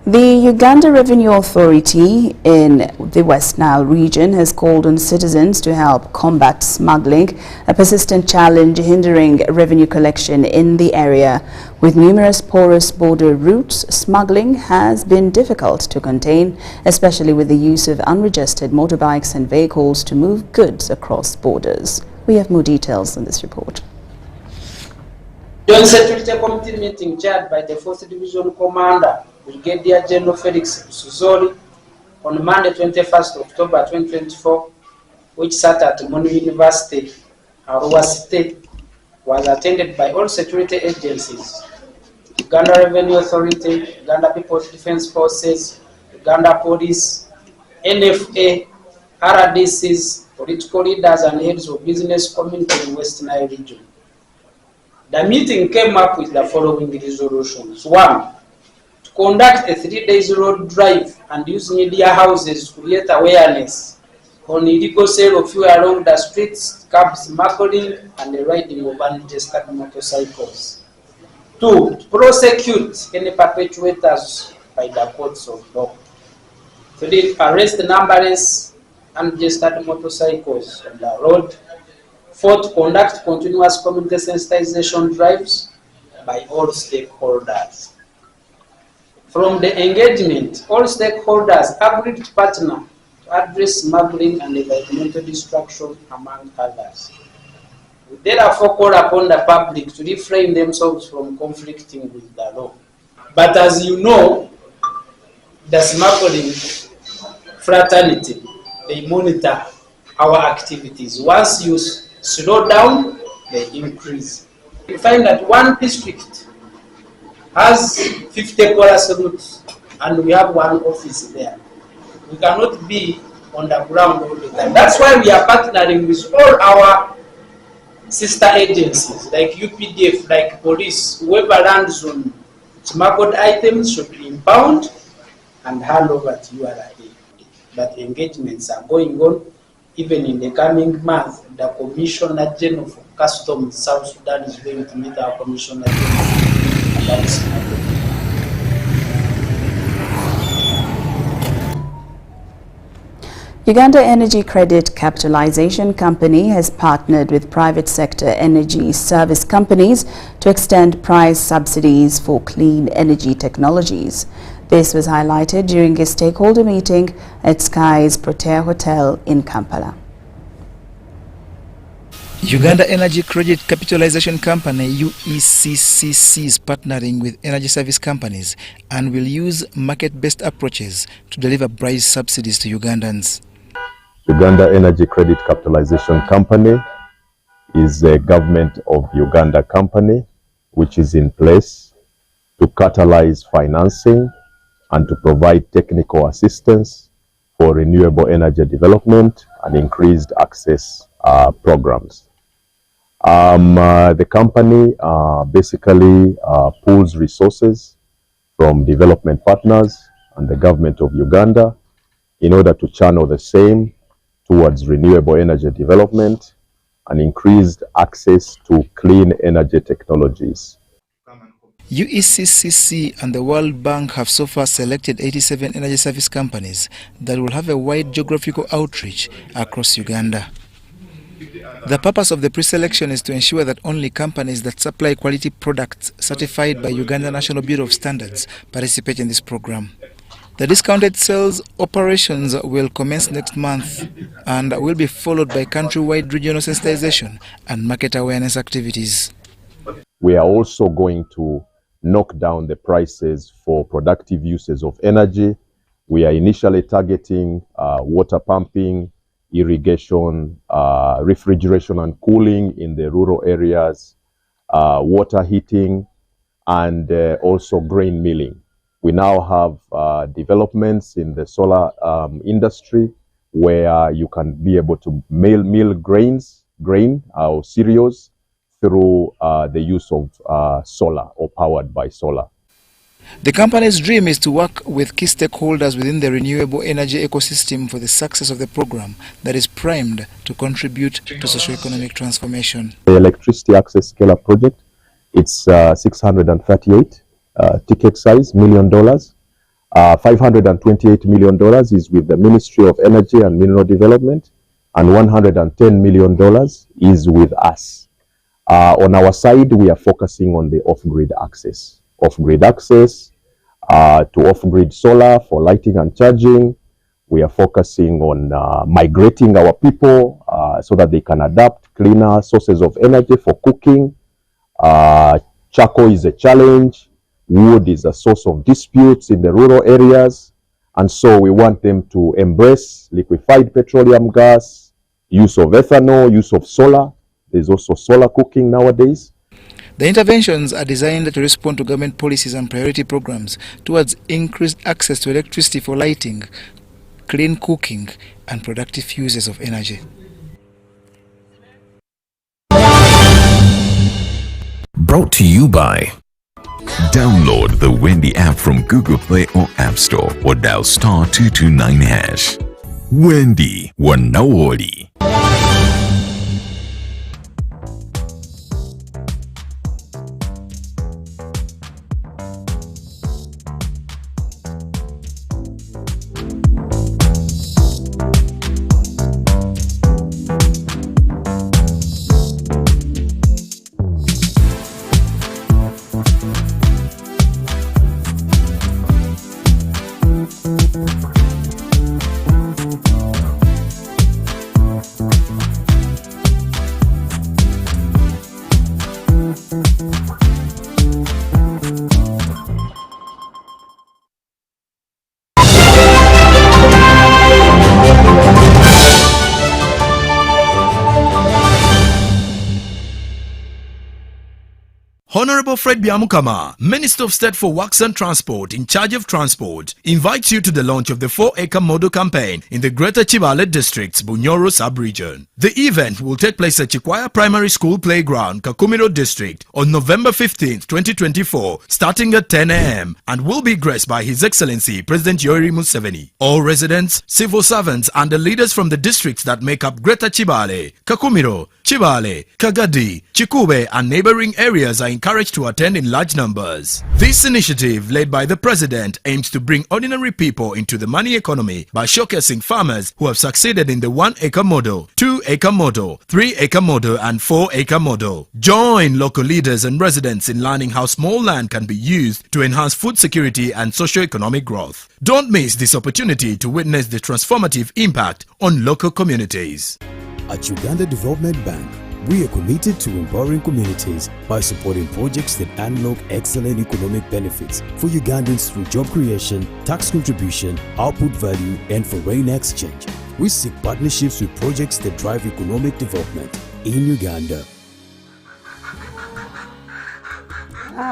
The Uganda Revenue Authority in the West Nile region has called on citizens to help combat smuggling, a persistent challenge hindering revenue collection in the area. With numerous porous border routes, smuggling has been difficult to contain, especially with the use of unregistered motorbikes and vehicles to move goods across borders. We have more details on this report. Joint Security Committee meeting chaired by the 4th Division Commander, Brigadier General Felix Busuzoli, on Monday 21st October 2024, which sat at Monu University, Arua State, was attended by all security agencies: Uganda Revenue Authority, Uganda People's Defense Forces, Uganda Police, NFA, RDCs, political leaders and heads of business community in West Nile region. The meeting came up with the following resolutions. 1. To conduct a 3-day road drive and use media houses to create awareness on illegal sale of fuel along the streets, curb smuggling, and the riding of unregistered motorcycles. 2. To prosecute any perpetrators by the courts of law. 3. Arrest numberless unregistered motorcycles on the road. 4. To conduct continuous community sensitization drives by all stakeholders. From the engagement, all stakeholders agreed to partner to address smuggling and environmental destruction, among others. We therefore call upon the public to refrain themselves from conflicting with the law. But as you know, the smuggling fraternity, they monitor our activities. Once you slow down, they increase. You find that one district has 50 porous routes and we have one office there. We cannot be on the ground all the time. That's why we are partnering with all our sister agencies like UPDF, like police. Whoever lands on smuggled items should be impound and hand over to EALA. But engagements are going on. Even in the coming month, the Commissioner General for Customs South Sudan is going to meet our Commissioner General about smuggling. Uganda Energy Credit Capitalization Company has partnered with private sector energy service companies to extend price subsidies for clean energy technologies. This was highlighted during a stakeholder meeting at Sky's Protea Hotel in Kampala. Uganda Energy Credit Capitalization Company UECCC is partnering with energy service companies and will use market-based approaches to deliver price subsidies to Ugandans. Uganda Energy Credit Capitalization Company is a government of Uganda company which is in place to catalyze financing and to provide technical assistance for renewable energy development and increased access programs. The company basically pools resources from development partners and the government of Uganda in order to channel the same towards renewable energy development and increased access to clean energy technologies. UECCC and the World Bank have so far selected 87 energy service companies that will have a wide geographical outreach across Uganda. The purpose of the pre-selection is to ensure that only companies that supply quality products certified by Uganda National Bureau of Standards participate in this program. The discounted sales operations will commence next month and will be followed by country-wide regional sensitization and market awareness activities. We are also going to knock down the prices for productive uses of energy We are initially targeting water pumping, irrigation, refrigeration and cooling in the rural areas, water heating, and also grain milling. We now have developments in the solar industry where you can be able to mill grain or cereals through the use of solar or powered by solar. The company's dream is to work with key stakeholders within the renewable energy ecosystem for the success of the program that is primed to contribute to socio-economic transformation. The electricity access scale-up project, it's 638 ticket size, $1 million. $528 million is with the Ministry of Energy and Mineral Development, and $110 million is with us. On our side, we are focusing on the off-grid access. Off-grid access to off-grid solar for lighting and charging. We are focusing on migrating our people so that they can adapt cleaner sources of energy for cooking. Charcoal is a challenge. Wood is a source of disputes in the rural areas. And so we want them to embrace liquefied petroleum gas, use of ethanol, use of solar. There's also solar cooking nowadays. The interventions are designed to respond to government policies and priority programs towards increased access to electricity for lighting, clean cooking, and productive uses of energy. Brought to you by download the Wendy app from Google Play or App Store or dial *229#. Wendy Wanawoli. Honorable Fred Biamukama, Minister of State for Works and Transport in charge of transport, invites you to the launch of the 4-acre model campaign in the Greater Chibale District's Bunyoro sub-region. The event will take place at Chikwaya Primary School Playground, Kakumiro District on November 15, 2024, starting at 10 a.m. and will be graced by His Excellency President Yoweri Museveni. All residents, civil servants and the leaders from the districts that make up Greater Chibale, Kakumiro, Chibale, Kagadi, Chikube and neighboring areas are encouraged to attend in large numbers. This initiative, led by the President, aims to bring ordinary people into the money economy by showcasing farmers who have succeeded in the 1-acre model, 2-acre model, 3-acre model and 4-acre model. Join local leaders and residents in learning how small land can be used to enhance food security and socio-economic growth. Don't miss this opportunity to witness the transformative impact on local communities. At Uganda Development Bank, we are committed to empowering communities by supporting projects that unlock excellent economic benefits for Ugandans through job creation, tax contribution, output value, and foreign exchange. We seek partnerships with projects that drive economic development in Uganda.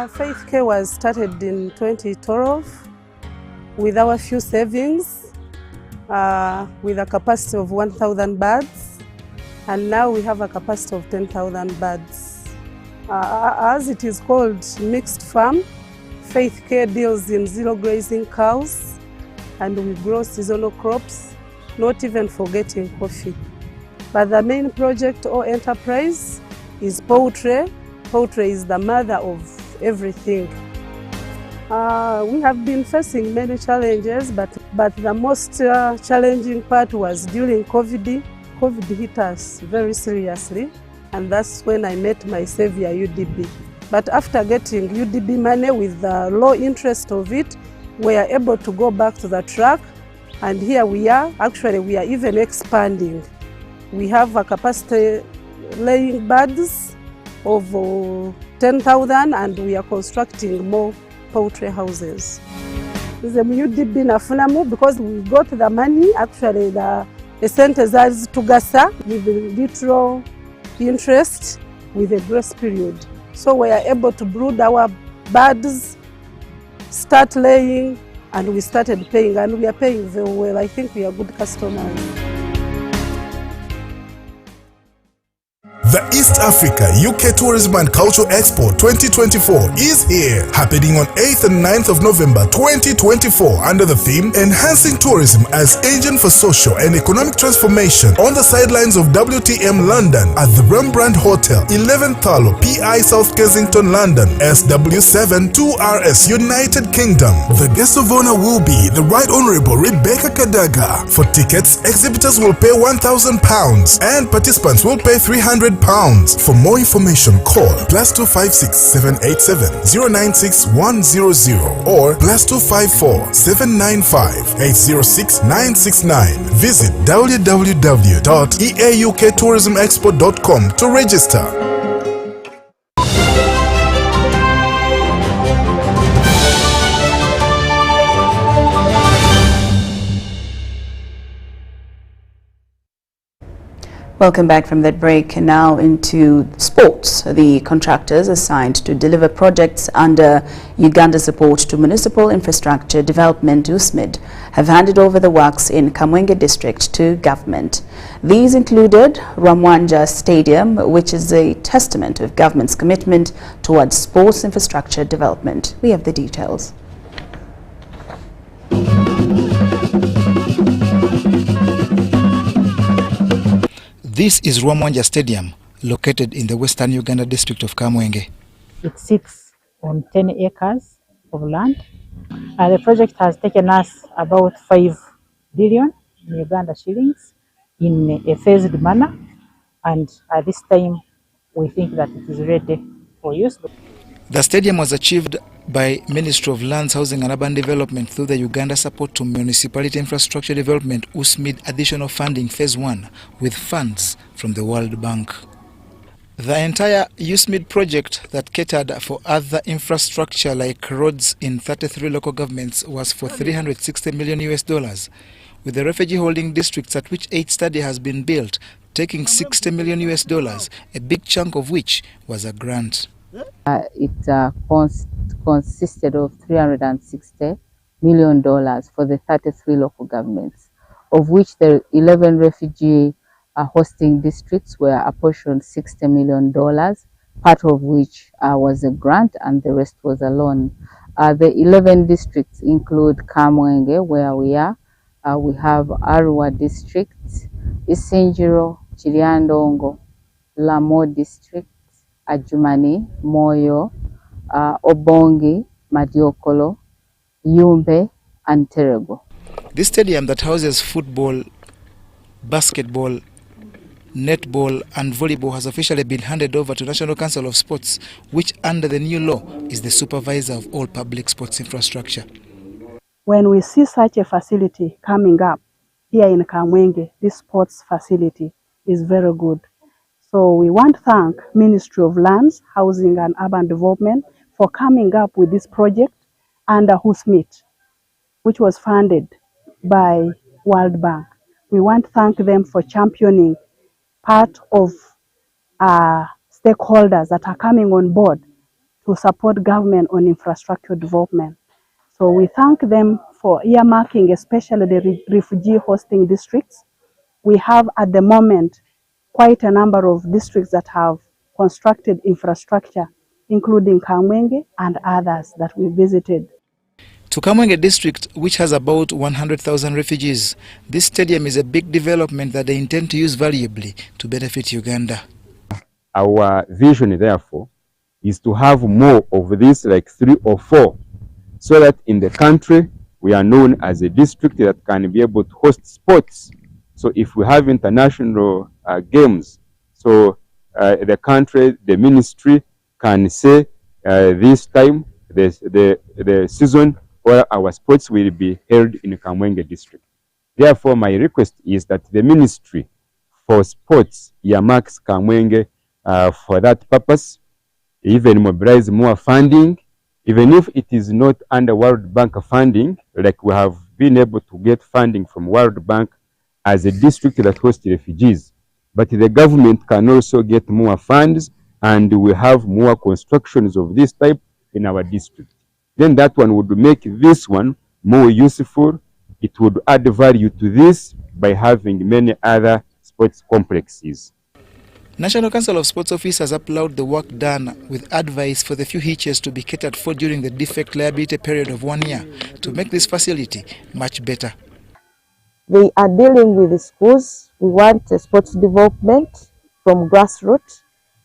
Faith Care was started in 2012 with our few savings, with a capacity of 1,000 birds. And now we have a capacity of 10,000 birds. As it is called mixed farm, Faith Care deals in zero grazing cows, and we grow seasonal crops, not even forgetting coffee. But the main project or enterprise is poultry. Poultry is the mother of everything. We have been facing many challenges, but the most challenging part was during COVID. COVID hit us very seriously, and that's when I met my savior, UDB. But after getting UDB money with the low interest of it, we are able to go back to the track, and here we are. Actually, we are even expanding. We have a capacity laying birds of 10,000, and we are constructing more poultry houses. nze mu UDB nafunamu because we got the money, actually the centers as tugasa with little interest with a grace period. So we are able to brood our birds, start laying, and we started paying, and we are paying very well. I think we are good customers. The East Africa UK Tourism and Culture Expo 2024 is here, happening on 8th and 9th of November 2024 under the theme Enhancing Tourism as Engine for Social and Economic Transformation on the sidelines of WTM London at the Rembrandt Hotel, 11th Thalo, PI South Kensington, London, SW7 2RS, United Kingdom. The guest of honor will be the Right Honorable Rebecca Kadaga. For tickets, exhibitors will pay £1,000 and participants will pay £300. For more information, call +256 787 096 100 or +254 795 806 969. Visit www.eauktourismexpo.com to register. Welcome back from that break. Now into sports. The contractors assigned to deliver projects under Uganda support to municipal infrastructure development USMID have handed over the works in Kamwenge district to government. These included Ramwanja Stadium, which is a testament of government's commitment towards sports infrastructure development. We have the details. This is Ramwanja Stadium, located in the western Uganda district of Kamwenge. It sits on 10 acres of land. The project has taken us about 5 billion Uganda shillings in a phased manner, and at this time we think that it is ready for use. The stadium was achieved by Ministry of Lands, Housing and Urban Development through the Uganda Support to Municipality Infrastructure Development USMID Additional Funding Phase 1 with funds from the World Bank. The entire USMID project that catered for other infrastructure like roads in 33 local governments was for $360 million, with the refugee holding districts at which 8 study has been built taking $60 million, a big chunk of which was a grant. It consisted of $360 million for the 33 local governments, of which the 11 refugee hosting districts were apportioned $60 million, part of which was a grant and the rest was a loan. The 11 districts include Kamwenge, where we are. We have Arua district, Isinjiro, Chiriandongo, Lamo district, Ajumani, Moyo, Obongi, Madiokolo, Yumbe, and Terego. This stadium that houses football, basketball, netball and volleyball has officially been handed over to National Council of Sports, which under the new law is the supervisor of all public sports infrastructure. When we see such a facility coming up here in Kamwenge, this sports facility is very good. So we want to thank Ministry of Lands, Housing and Urban Development for coming up with this project under USMID, which was funded by World Bank. We want to thank them for championing part of stakeholders that are coming on board to support government on infrastructure development. So we thank them for earmarking, especially the refugee hosting districts. We have at the moment quite a number of districts that have constructed infrastructure, including Kamwenge and others that we visited. To Kamwenge district, which has about 100,000 refugees, this stadium is a big development that they intend to use valuably to benefit Uganda. Our vision, therefore, is to have more of these, like 3 or 4, so that in the country we are known as a district that can be able to host sports. So if we have international games, so the country, the ministry can say this time the season or our sports will be held in Kamwenge district. Therefore, my request is that the Ministry for Sports earmarks Kamwenge for that purpose, even mobilize more funding, even if it is not under World Bank funding, like we have been able to get funding from World Bank as a district that hosts refugees. But the government can also get more funds, and we have more constructions of this type in our district. Then that one would make this one more useful. It would add value to this by having many other sports complexes. National Council of Sports officers applaud the work done with advice for the few hitches to be catered for during the defect liability period of 1 year to make this facility much better. They are dealing with the schools. We want sports development from grassroots.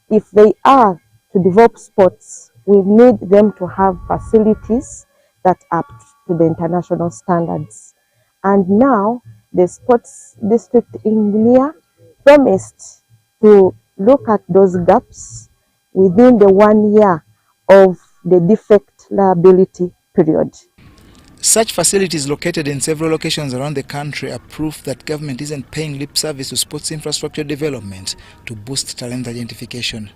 If they are to develop sports, we need them to have facilities that are up to the international standards. And now the sports district engineer promised to look at those gaps within the 1 year of the defect liability period. Such facilities located in several locations around the country are proof that government isn't paying lip service to sports infrastructure development to boost talent identification.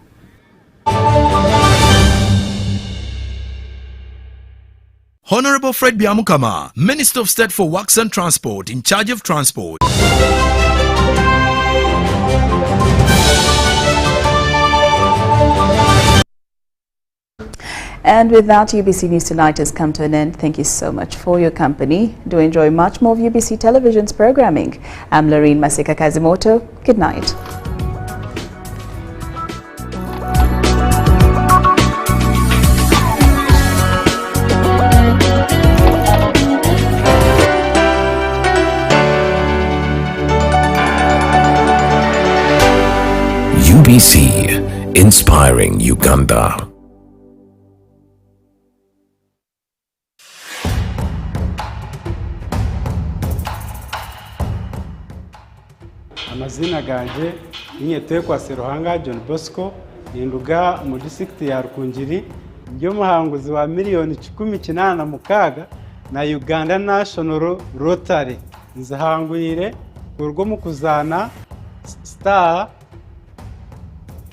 Honorable Fred Byamukama, Minister of State for Works and Transport, in charge of transport. And with that, UBC News Tonight has come to an end. Thank you so much for your company. Do enjoy much more of UBC Television's programming. I'm Lauryn Masika Kazimoto. Good night. UBC, inspiring Uganda. Amazina ganje ninyetekwa Seruhanga John Bosco induga mu district ya Rukungiri ndio muhanguzi wa miliyoni 18 na Uganda National Rotary nzahangwire urwo mu kuzana star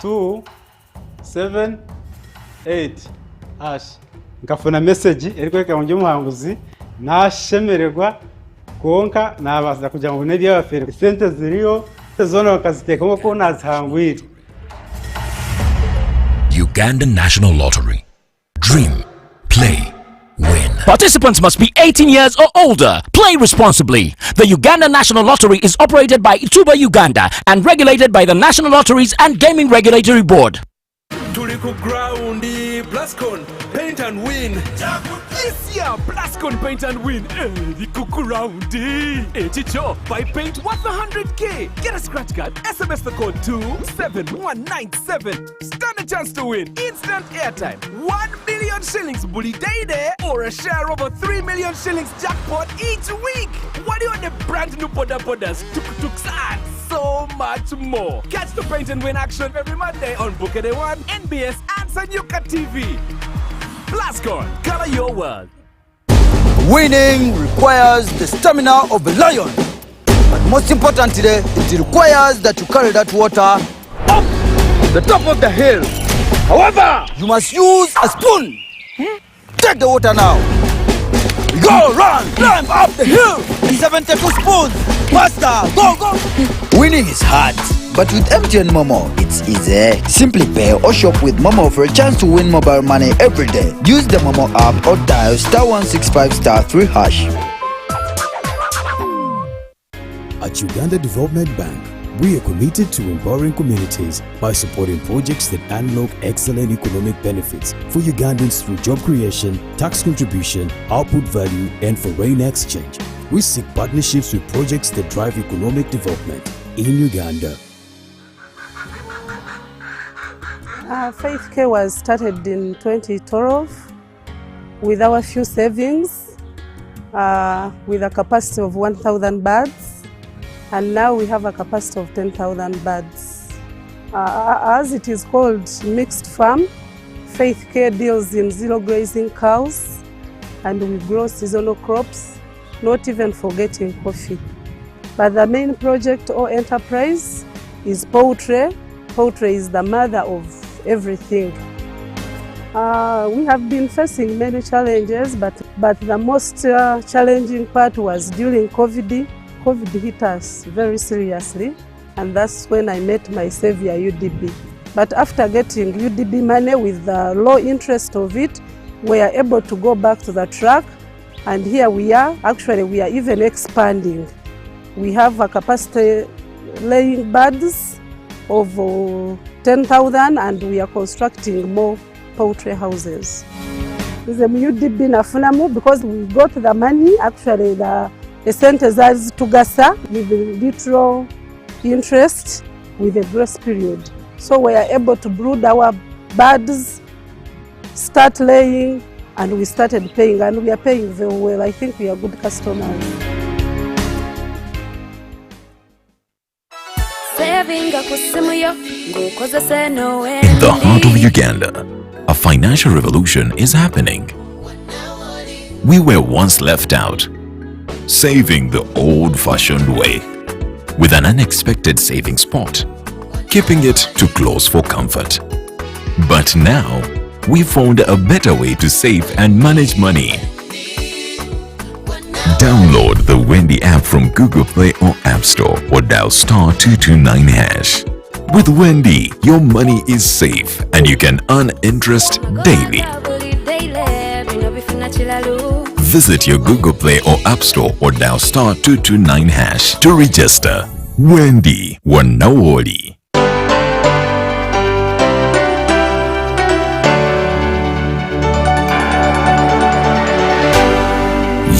278 hash ngafuna message eriko ndio muhanguzi nashemererwa konka nabaza kugira ngo nebi y'abafere sente ziriyo zona bakaziteka ngo nazihangwira. Uganda National Lottery. Dream, play, win. Participants must be 18 years or older. Play responsibly. The Uganda National Lottery is operated by Ituba Uganda and regulated by the National Lotteries and Gaming Regulatory Board. Tuliko groundi, Plascon, paint and win. Yes, yeah, Plascon paint and win. The groundi. Chicho, buy paint worth 100K. Get a scratch card, SMS the code 27197. Stand a chance to win instant airtime, 1 million shillings bully day there, or a share of a 3 million shillings jackpot each week. What do you want the brand new Podas, tuk-tuks, and so much more? Catch the paint and win action every Monday on Bukede One, NBS, and Sanyuka TV. Plascon, color your world. Winning requires the stamina of a lion. But most importantly, it requires that you carry that water up the top of the hill. However, you must use a spoon. Take the water now. Go, run, climb up the hill in 72 spoons. Faster, go, go. Winning is hard, but with MTN Momo, it's easy. Simply pay or shop with Momo for a chance to win mobile money every day. Use the Momo app or dial *165*3#. At Uganda Development Bank, we are committed to empowering communities by supporting projects that unlock excellent economic benefits for Ugandans through job creation, tax contribution, output value, and foreign exchange. We seek partnerships with projects that drive economic development in Uganda. Faith Care was started in 2012 with our few savings, with a capacity of 1,000 birds. And now we have a capacity of 10,000 birds. As it is called mixed farm, Faith Care deals in zero grazing cows, and we grow seasonal crops, not even forgetting coffee. But the main project or enterprise is poultry. Poultry is the mother of everything. We have been facing many challenges, but the most challenging part was during COVID. COVID hit us very seriously, and that's when I met my savior, UDB. But after getting UDB money with the low interest of it, we are able to go back to the track, and here we are. Actually, we are even expanding. We have a capacity laying birds of 10,000, and we are constructing more poultry houses. Is a UDB nafunamu because we got the money. Actually, the sente zazi tugasa with little interest with a grace period. So we are able to brood our birds, start laying, and we started paying, and we are paying very well. I think we are good customers. In the heart of Uganda, a financial revolution is happening. We were once left out, saving the old-fashioned way, with an unexpected saving spot, keeping it too close for comfort. But now, we found a better way to save and manage money. Download the Wendy app from Google Play or App Store or dial *229#. With Wendy, your money is safe and you can earn interest daily. Visit your Google Play or App Store or dial *229# to register. Wendy Wanawoli.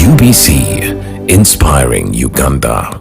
UBC, inspiring Uganda.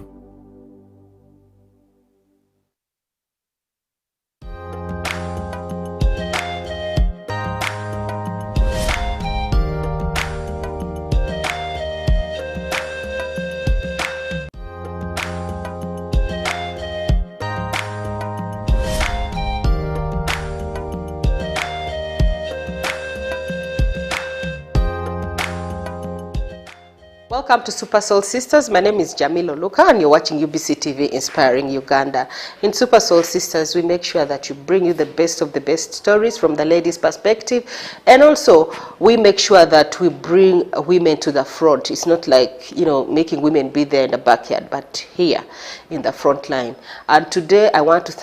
Welcome to Super Soul Sisters. My name is Jamil Oluka and you're watching UBC TV Inspiring Uganda. In Super Soul Sisters, we make sure that you bring you the best of the best stories from the ladies' perspective, and also we make sure that we bring women to the front. It's not like, you know, making women be there in the backyard, but here in the front line. And today I want to thank